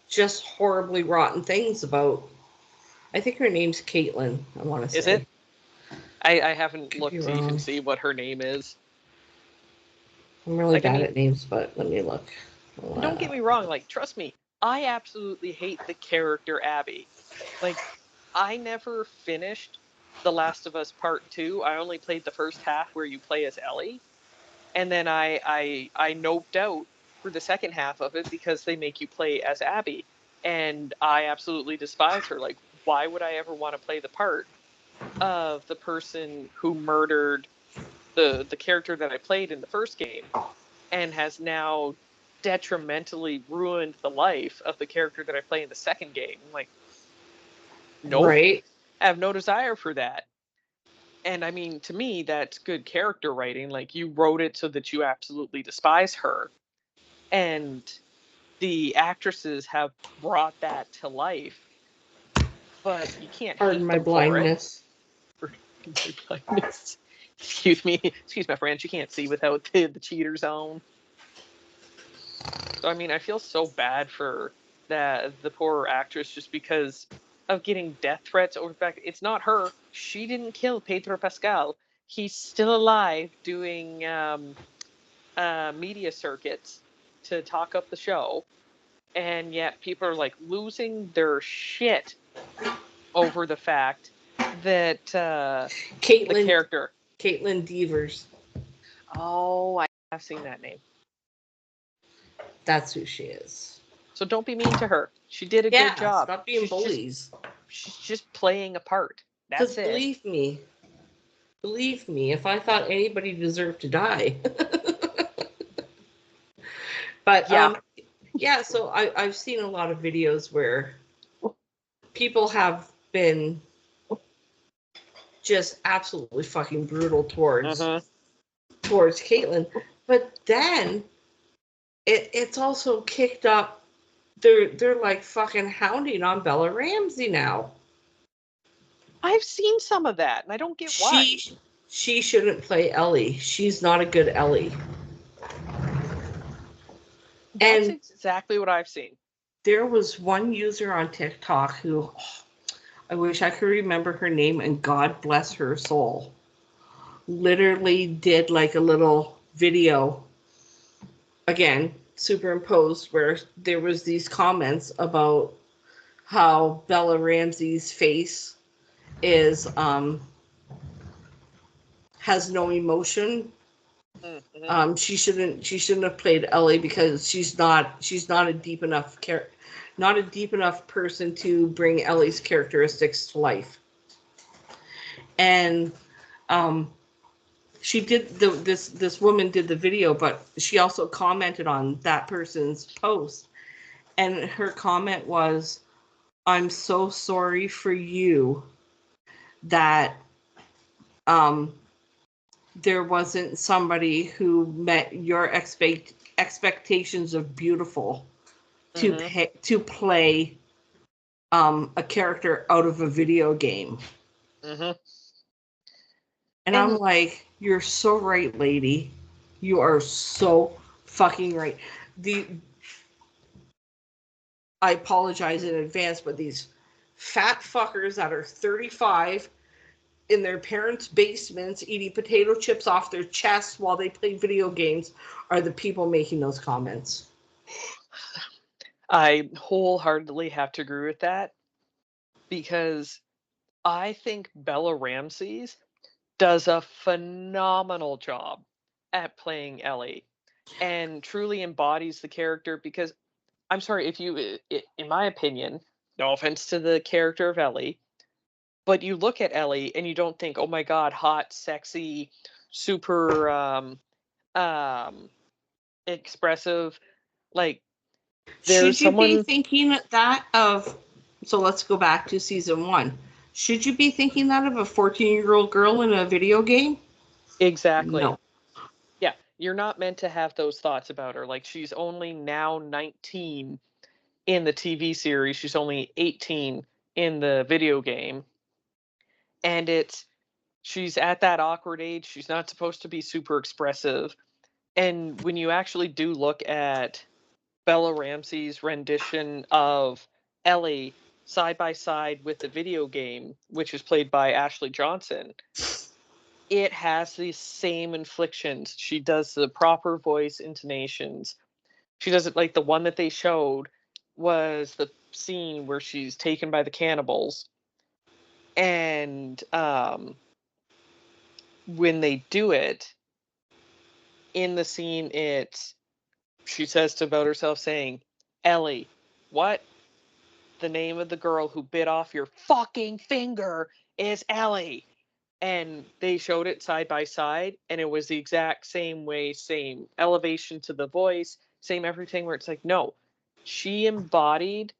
just horribly rotten things about, I think her name's Caitlin, I want to say. Is it? I haven't looked to even see what her name is. I'm really bad at names, but let me look. Don't get me wrong, like, trust me, I absolutely hate the character Abby. Like, I never finished The Last of Us Part 2. I only played the first half where you play as Ellie. And then I noped out for the second half of it because they make you play as Abby. And I absolutely despise her. Like, why would I ever want to play the part of the person who murdered the character that I played in the first game, and has now detrimentally ruined the life of the character that I play in the second game. I'm like, nope, Right. I have no desire for that. And I mean, to me, that's good character writing. Like, you wrote it so that you absolutely despise her. And the actresses have brought that to life, but you can't Pardon hate my them for it. blindness. For my blindness. Excuse me. Excuse my French. You can't see without the cheater zone. So, I mean, I feel so bad for the poor actress just because of getting death threats over the fact it's not her. She didn't kill Pedro Pascal. He's still alive doing media circuits to talk up the show, and yet people are like losing their shit over the fact that the Caitlin character. Devers. Oh, I have seen that name. That's who she is. So don't be mean to her. She did a good Yeah, job. stop being bullies. She's just playing a part. Because That's it. believe me, if I thought anybody deserved to die. But Yeah. yeah, so I've seen a lot of videos where people have been just absolutely fucking brutal towards Caitlin. But then it's also kicked up. They're like fucking hounding on Bella Ramsey now. I've seen some of that, and I don't get why. She shouldn't play Ellie. She's not a good Ellie. That's And exactly what I've seen. there was one user on TikTok who, I wish I could remember her name, and God bless her soul, literally did like a little video, again, superimposed, where there was these comments about how Bella Ramsey's face is has no emotion. She shouldn't have played Ellie because she's not a deep enough not a deep enough person to bring Ellie's characteristics to life. And she did this woman did the video, but she also commented on that person's post, and her comment was, "I'm so sorry for you that there wasn't somebody who met your expectations of beautiful to play a character out of a video game." And I'm like, you're so right, lady. You are so fucking right. I apologize in advance, but these fat fuckers that are 35 in their parents' basements eating potato chips off their chests while they play video games are the people making those comments. I wholeheartedly have to agree with that, because I think Bella Ramsey does a phenomenal job at playing Ellie and truly embodies the character. Because I'm sorry, if you, in my opinion, no offense to the character of Ellie, but you look at Ellie and you don't think, oh my God, hot, sexy, super expressive. Like, there's Should you be someone. thinking that of, so let's go back to season 1. Should you be thinking that of a 14-year-old girl in a video game? Exactly. No. Yeah, you're not meant to have those thoughts about her. Like, she's only now 19 in the TV series. She's only 18 in the video game. And she's at that awkward age. She's not supposed to be super expressive. And when you actually do look at Bella Ramsey's rendition of Ellie side by side with the video game, which is played by Ashley Johnson, it has these same inflections. She does the proper voice intonations. She does it like the one that they showed was the scene where she's taken by the cannibals. And when they do it in the scene, she says about herself saying, Ellie, what? The name of the girl who bit off your fucking finger is Ellie. and they showed it side by side, and it was the exact same way, same elevation to the voice, same everything, where it's like, no, she embodied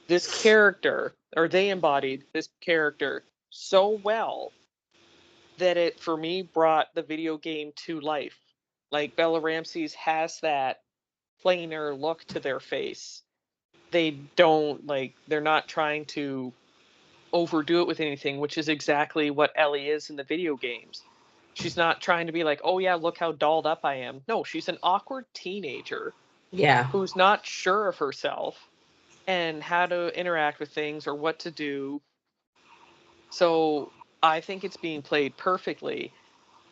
this character, or they embodied this character so well that it, for me, brought the video game to life. Like, Bella Ramsey's has that plainer look to their face. They don't, like, they're not trying to overdo it with anything, which is exactly what Ellie is in the video games. She's not trying to be like, oh yeah, look how dolled up I am. No, she's an awkward teenager Yeah. who's not sure of herself and how to interact with things or what to do. So I think it's being played perfectly.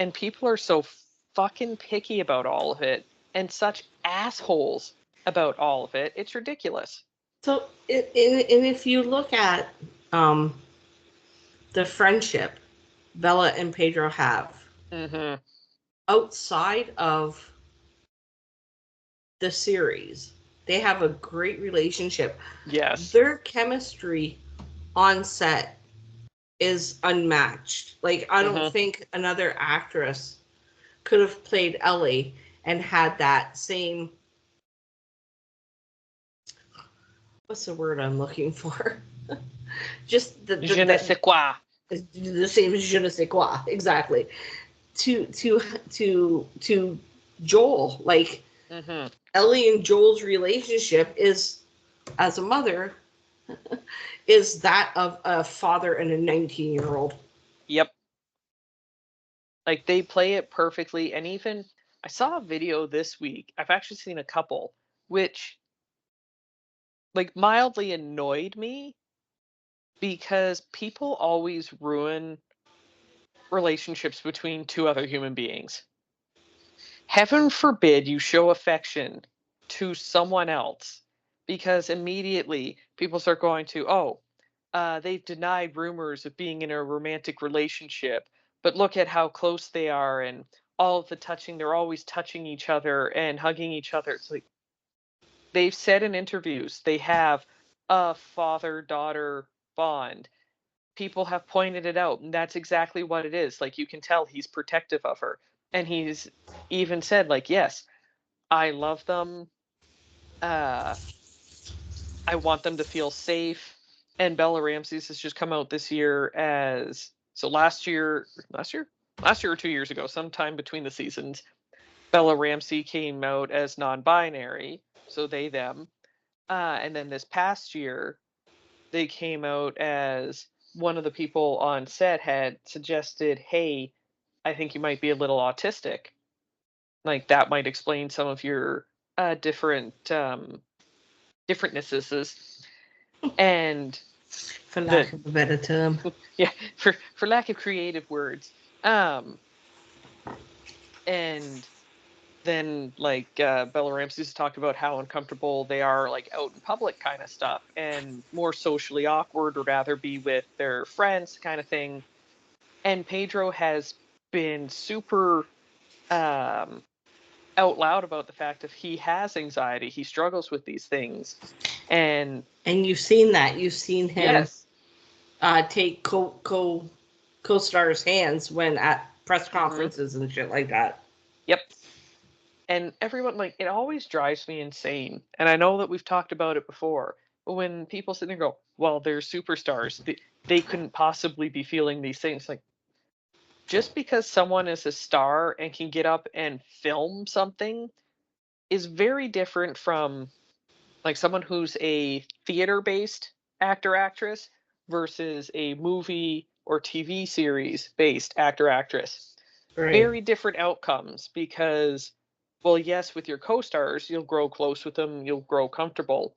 And people are so fucking picky about all of it and such assholes about all of it. It's ridiculous. So, and if you look at um, the friendship Bella and Pedro have Mm-hmm. outside of the series, they have a great relationship. Yes. Their chemistry on set is unmatched. Like, I don't Mm-hmm. think another actress could have played Ellie and had that same, what's the word I'm looking for? Just Je ne sais quoi. the same je ne sais quoi, exactly. To Joel, like, Mm-hmm. Ellie and Joel's relationship is, as a mother, is that of a father and a 19-year-old. Yep. Like, they play it perfectly. And even I saw a video this week. I've actually seen a couple, which, like, mildly annoyed me because people always ruin relationships between two other human beings. Heaven forbid you show affection to someone else, because immediately people start going to, oh, they've denied rumors of being in a romantic relationship, but look at how close they are and all of the touching. They're always touching each other and hugging each other. It's like, they've said in interviews they have a father daughter bond. People have pointed it out, and that's exactly what it is. Like, you can tell he's protective of her. And he's even said, like, yes, I love them. Uh, I want them to feel safe. And Bella Ramsey's has just come out this year as, so last year or 2 years ago, sometime between the seasons, Bella Ramsey came out as non-binary, so they them. And then this past year, they came out as, one of the people on set had suggested, hey, I think you might be a little autistic. Like, that might explain some of your differentnesses. And For lack the of a better term. yeah, for lack of creative words. Um and then, like, Bella Ramsey's talked about how uncomfortable they are, like, out in public kind of stuff, and more socially awkward, or rather be with their friends kind of thing. And Pedro has been super um out loud about the fact of he has anxiety, he struggles with these things. And And you've seen that. You've seen him yes. take co-stars' hands when at press Hmm. conferences and shit like that. Yep. And everyone, like, it always drives me insane. And I know that we've talked about it before, but when people sit there and go, well, they're superstars, they couldn't possibly be feeling these things. Like, just because someone is a star and can get up and film something is very different from, like, someone who's a theater based actor actress versus a movie or TV series based actor actress. Right. Very different outcomes, because, well, yes, with your co-stars you'll grow close with them, you'll grow comfortable.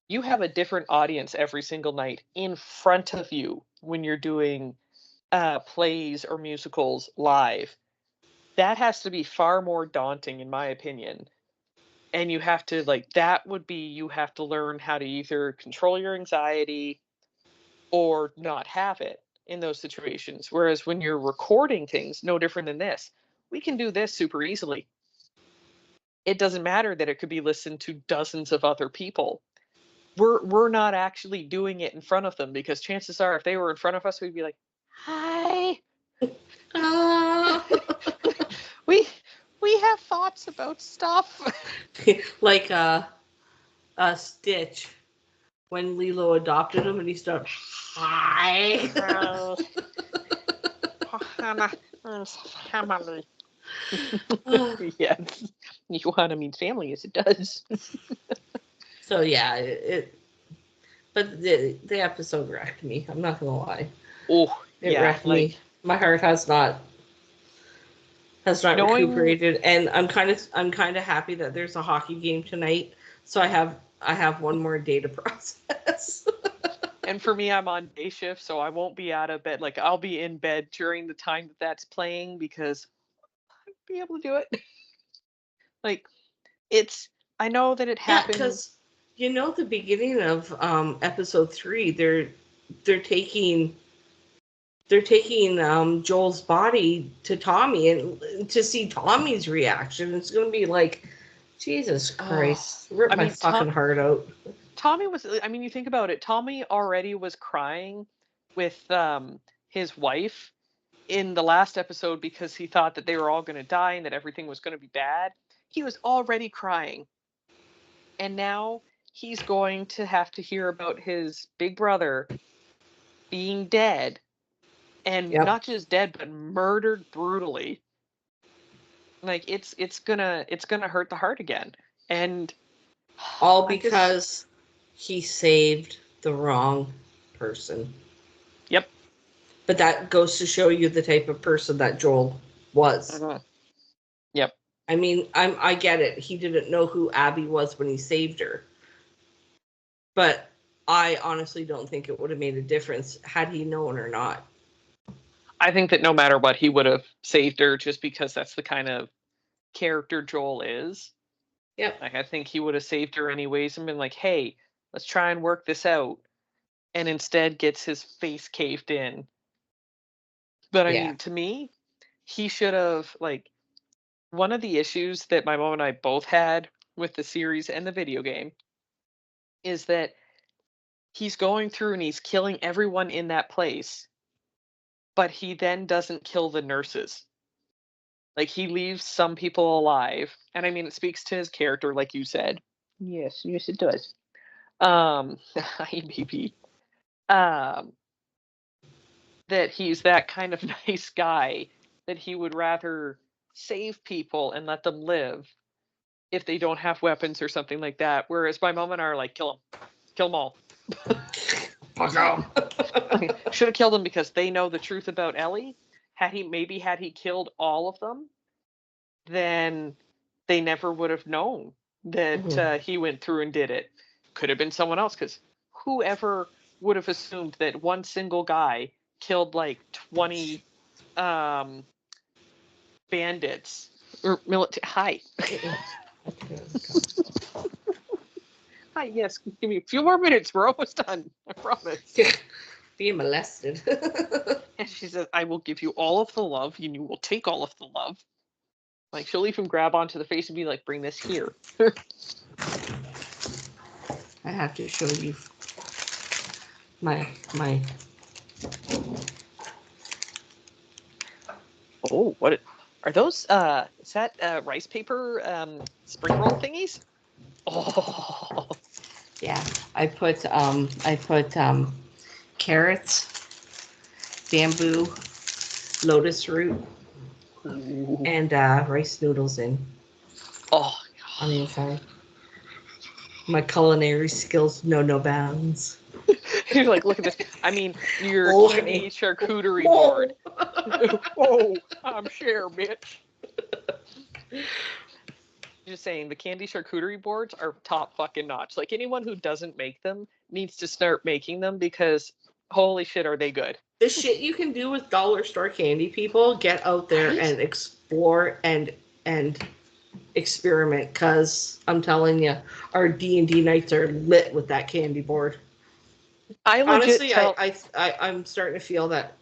You have a different audience every single night in front of you when you're doing plays or musicals live. That has to be far more daunting, in my opinion. And you have to, like, that would be, you have to learn how to either control your anxiety or not have it in those situations. Whereas when you're recording things, no different than this, we can do this super easily. It doesn't matter that it could be listened to dozens of other people. We're not actually doing it in front of them, because chances are if they were in front of us, we'd be like, hi. we have thoughts about stuff. Like Stitch when Lilo adopted him and he started, hi. Family. Yes. Johanna means family, as it does. So yeah, but the episode wrecked me. I'm not gonna lie. Oh, It yeah. wrecked me. My heart has not Knowing, recuperated, and I'm kind of happy that there's a hockey game tonight, so I have one more day to process. and for me, I'm on day shift, so I won't be out of bed. Like, I'll be in bed during the time that that's playing because I'll be able to do it. Like, I know that it Yeah, happens. because the beginning of episode 3, they're taking Joel's body to Tommy, and to see Tommy's reaction, it's gonna be like, Jesus Christ, rip my fucking heart out. Tommy was, I mean, you think about it, Tommy already was crying with his wife in the last episode because he thought that they were all going to die and that everything was going to be bad. He was already crying. And now he's going to have to hear about his big brother being dead, and Yep. not just dead, but murdered brutally. Like, it's gonna hurt the heart again. And All because he saved the wrong person. Yep. But that goes to show you the type of person that Joel was. Yep. I mean, I get it. He didn't know who Abby was when he saved her. But I honestly don't think it would have made a difference had he known or not. I think that no matter what, he would have saved her just because that's the kind of character Joel is. Yep. Like, I think he would have saved her anyways and been like, hey, let's try and work this out. And instead gets his face caved in. But I mean, to me, he should have, like, one of the issues that my mom and I both had with the series and the video game is that he's going through and he's killing everyone in that place, but he then doesn't kill the nurses. Like, he leaves some people alive. And I mean, it speaks to his character, like you said. Yes, it does. IMDb. Um, that he's that kind of nice guy that he would rather save people and let them live if they don't have weapons or something like that. Whereas my mom and I are like, kill them all. Fuck them. Should have killed them because they know the truth about Ellie. Had he killed all of them, then they never would have known that he went through and did it. Could have been someone else, because whoever would have assumed that one single guy killed like 20 bandits or military. Hi. Hi, yes. Give me a few more minutes. We're almost done. I promise. Being molested. And she says, I will give you all of the love, and you will take all of the love. Like, she'll even grab onto the face and be like, bring this here. I have to show you my. Oh, what are those? Is that rice paper spring roll thingies? Oh. Yeah, I put carrots, bamboo, lotus root, and rice noodles in. Oh, on the inside. My culinary skills know no bounds. You're like, look at this. I mean, your candy charcuterie board. Oh, I'm Cher, bitch. Just saying, the candy charcuterie boards are top fucking notch. Like, anyone who doesn't make them needs to start making them, because holy shit, are they good. The shit you can do with dollar store candy, people, get out there and explore and experiment, because I'm telling you, our D&D nights are lit with that candy board. Honestly, I'm starting to feel that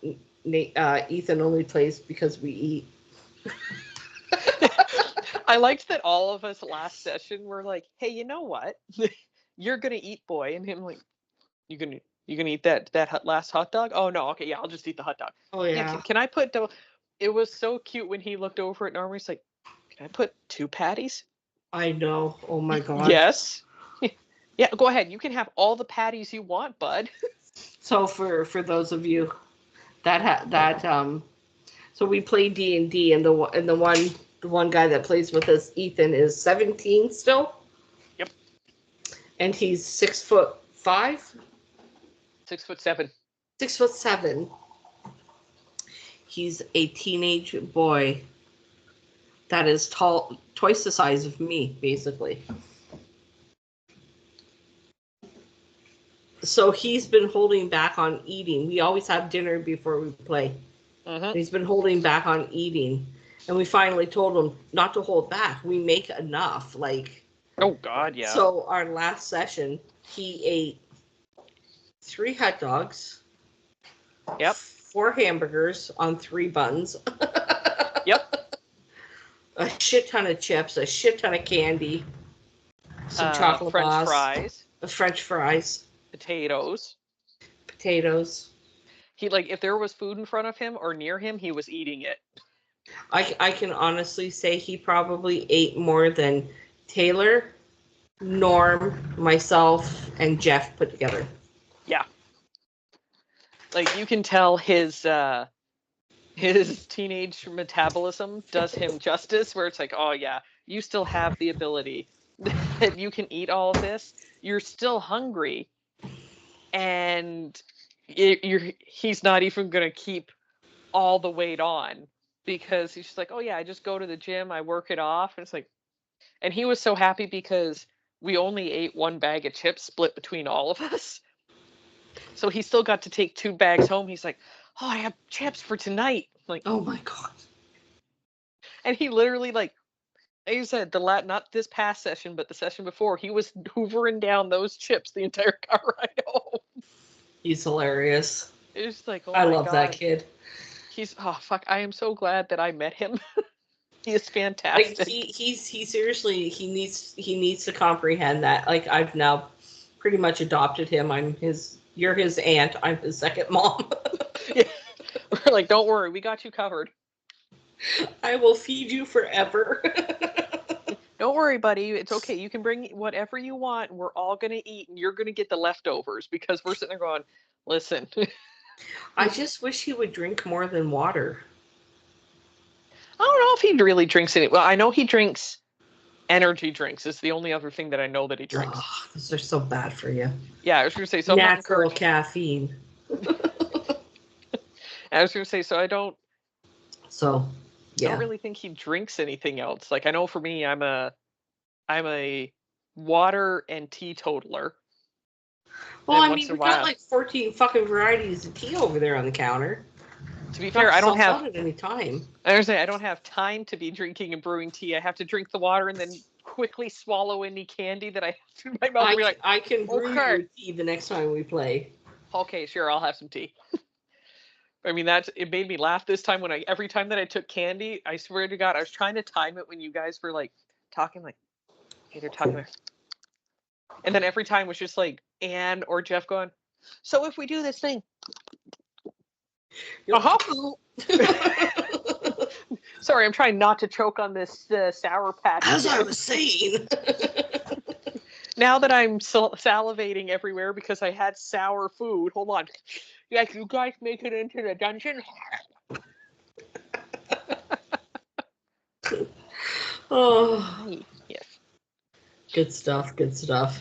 Ethan only plays because we eat. I liked that all of us last session were like, hey, you know what? You're gonna eat, boy. And him like, you You gonna eat that last hot dog? Oh no, okay, yeah, I'll just eat the hot dog. Oh Yeah, yeah. can I put the? It was so cute when he looked over at Norma. He's like, "Can I put 2 patties?" I know. Oh my god. Yes. Yeah, go ahead. You can have all the patties you want, bud. So for those of you that so we play D&D, and the one guy that plays with us, Ethan, is 17 still, Yep. and he's 6'5", 6'7". 6'7". He's a teenage boy that is tall, twice the size of me, basically. So he's been holding back on eating. We always have dinner before we play. Mm-hmm. He's been holding back on eating. And we finally told him not to hold back. We make enough. Like, oh God, yeah. So our last session, he ate 3 hot dogs. Yep. 4 hamburgers on 3 buns. Yep. A shit ton of chips, a shit ton of candy, some chocolate French bars, fries, French fries, potatoes. potatoes. He if there was food in front of him or near him, he was eating it. I can honestly say he probably ate more than Taylor, Norm, myself, and Jeff put together. Yeah. You can tell his teenage metabolism does him justice, where it's like, oh yeah, you still have the ability that you can eat all of this. You're still hungry, and he's not even going to keep all the weight on, because he's just like, oh yeah, I just go to the gym, I work it off. And it's like, and he was so happy because we only ate 1 bag of chips split between all of us. So he still got to take 2 bags home. He's like, oh, I have chips for tonight. Like, oh my god. And he literally, like you said, not this past session, but the session before, he was hoovering down those chips the entire car ride home. He's hilarious. It's like, oh I my love God. that kid. Oh fuck, I am so glad that I met him. He is fantastic. Like he seriously, he needs to comprehend that. Like, I've now pretty much adopted him. You're his aunt, I'm his second mom. Yeah. We're like, don't worry, we got you covered. I will feed you forever. Don't worry, buddy. It's okay. You can bring whatever you want. We're all going to eat, and you're going to get the leftovers, because we're sitting there going, listen. I just wish he would drink more than water. I don't know if he really drinks any. Well, I know he drinks energy drinks. Is the only other thing that I know that he drinks. Oh, those are so bad for you. Yeah, I was going to say, so natural caffeine. I was going to say, so I don't. So, yeah. I don't really think he drinks anything else. Like, I know for me, I'm a water and teetotaler. Well, I mean, we got like 14 fucking varieties of tea over there on the counter. To be fair, I don't have at any time. I was saying, I don't have time to be drinking and brewing tea. I have to drink the water and then quickly swallow any candy that I have in my mouth. I can brew you tea the next time we play. Okay, sure, I'll have some tea. I mean, it made me laugh this time when every time that I took candy, I swear to God, I was trying to time it when you guys were like talking, like, okay, they're talking, and then every time was just like Anne or Jeff going, so if we do this thing, sorry, I'm trying not to choke on this Sour Patch. As I was saying. Now that I'm salivating everywhere because I had sour food, hold on. Yes, you guys make it into the dungeon. Oh. Yes. Good stuff, good stuff.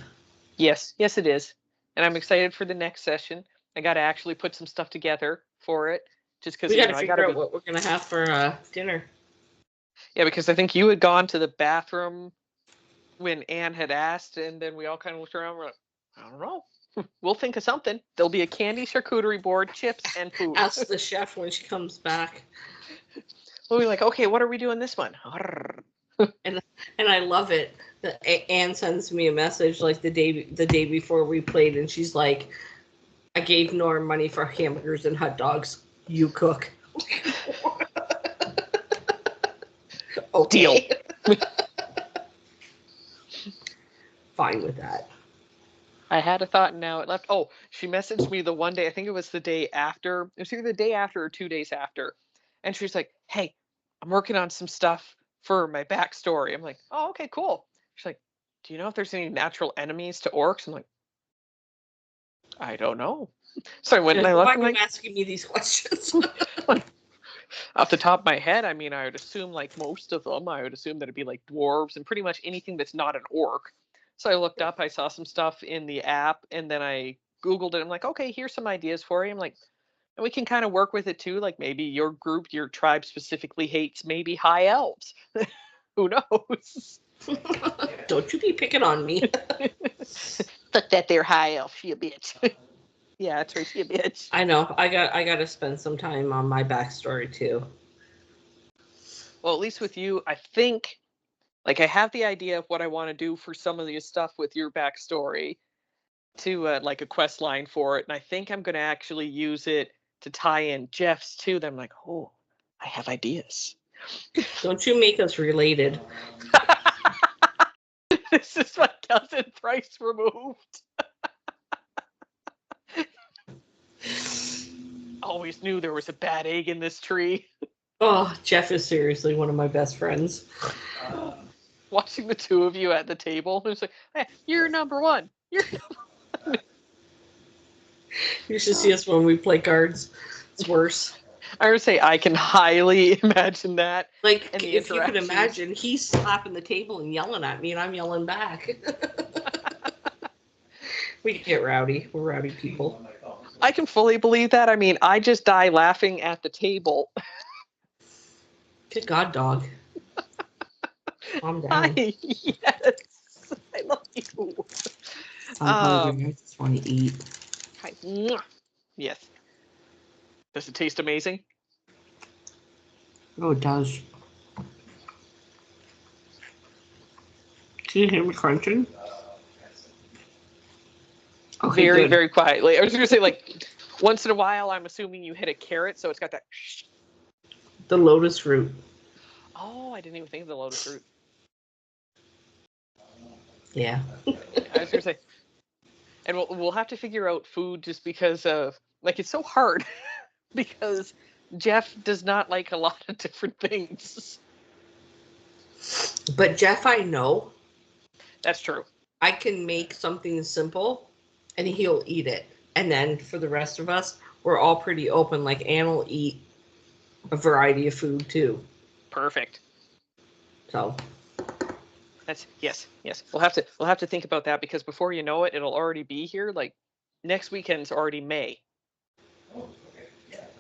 Yes, yes it is. And I'm excited for the next session. I got to actually put some stuff together for it. Just because we got to figure out what we're going to have for dinner. Yeah, because I think you had gone to the bathroom when Anne had asked, and then we all kind of looked around and we're like, I don't know. We'll think of something. There'll be a candy charcuterie board, chips, and food. Ask the chef when she comes back. We'll be like, okay, what are we doing this one? And I love it. Anne sends me a message like the day before we played, and she's like, I gave Norm money for hamburgers and hot dogs. You cook. Okay. Deal. Fine with that. I had a thought and now it left. Oh, she messaged me the one day. I think it was the day after. It was either the day after or 2 days after. And she's like, "Hey, I'm working on some stuff for my backstory." I'm like, "Oh, okay, cool." She's like, "Do you know if there's any natural enemies to orcs?" I'm like, "I don't know." So I went and I Why looked. are I'm you like, asking me these questions? off the top of my head, I mean, I would assume like most of them, I would assume that it'd be like dwarves and pretty much anything that's not an orc. So I looked up, I saw some stuff in the app, and then I Googled it. I'm like, okay, here's some ideas for you. I'm like, and we can kind of work with it too. Like maybe your group, your tribe specifically hates maybe high elves. Who knows? Don't you be picking on me. Fuck that there high elf, she a bitch. Yeah, that's right, she a bitch. I know. I got to spend some time on my backstory too. Well, at least with you, I think like I have the idea of what I want to do for some of the stuff with your backstory to like a quest line for it, and I think I'm going to actually use it to tie in Jeff's too. Then I'm like, oh, I have ideas. Don't you make us related. This is my cousin thrice removed. Always knew there was a bad egg in this tree. Oh, Jeff is seriously one of my best friends. Watching the two of you at the table, it's like, hey, you're number one. You're. You should see us when we play cards. It's worse. I would say I can highly imagine that. Like, And the if you could interactions. imagine, he's slapping the table and yelling at me, and I'm yelling back. We get rowdy. We're rowdy people. I can fully believe that. I mean, I just die laughing at the table. Good God, dog. Calm down. Hi. Yes. I love you. I'm hungry. I just want to eat. Hi. Mwah. Yes. Does it taste amazing? Oh, it does. Can you hear me crunching? Okay, Very, good. very quietly. I was going to say, like, once in a while, I'm assuming you hit a carrot, so it's got that. The lotus root. Oh, I didn't even think of the lotus root. Yeah. I was going to say, and we'll have to figure out food just because of, like, it's so hard because Jeff does not like a lot of different things. But Jeff, I know That's true. I can make something simple and he'll eat it. And then for the rest of us, we're all pretty open. Like Ann will eat a variety of food too. Perfect. So That's yes. We'll have to think about that because before you know it, it'll already be here. Like next weekend's already May.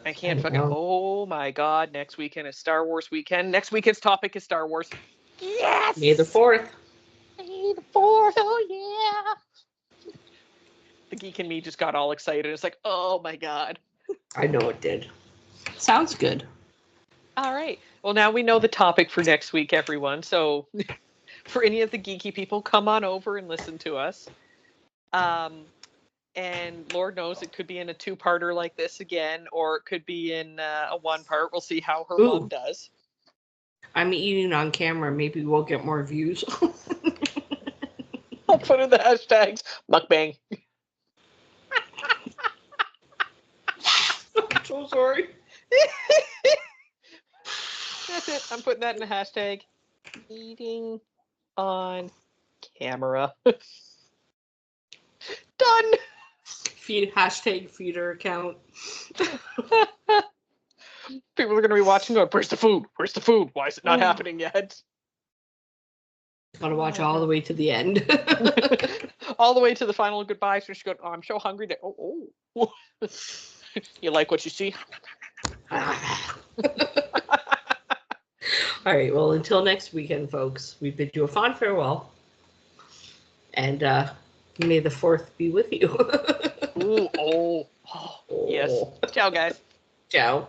I can't fucking. Oh my God! Next weekend is Star Wars weekend. Next weekend's topic is Star Wars. Yes. May the 4th. May the 4th. Oh yeah. The geek in me just got all excited. It's like, oh my God. I know it did. Sounds good. All right. Well, now we know the topic for next week, everyone. So, for any of the geeky people, come on over and listen to us. And Lord knows it could be in a 2-parter like this again, or it could be in a 1-part. We'll see how her mom does. I'm eating on camera. Maybe we'll get more views. I'll put in the hashtags mukbang. I'm so sorry. That's it. I'm putting that in the hashtag eating on camera. Done. Hashtag feeder account. People are going to be watching going, where's the food? Where's the food? Why is it not happening yet? Gotta watch all the way to the end. All the way to the final goodbye. So she's going, oh, I'm so hungry that, oh. You like what you see? All right. Well, until next weekend, folks, we bid you a fond farewell. And may the 4th be with you. Ooh, oh, yes. Ciao, guys. Ciao.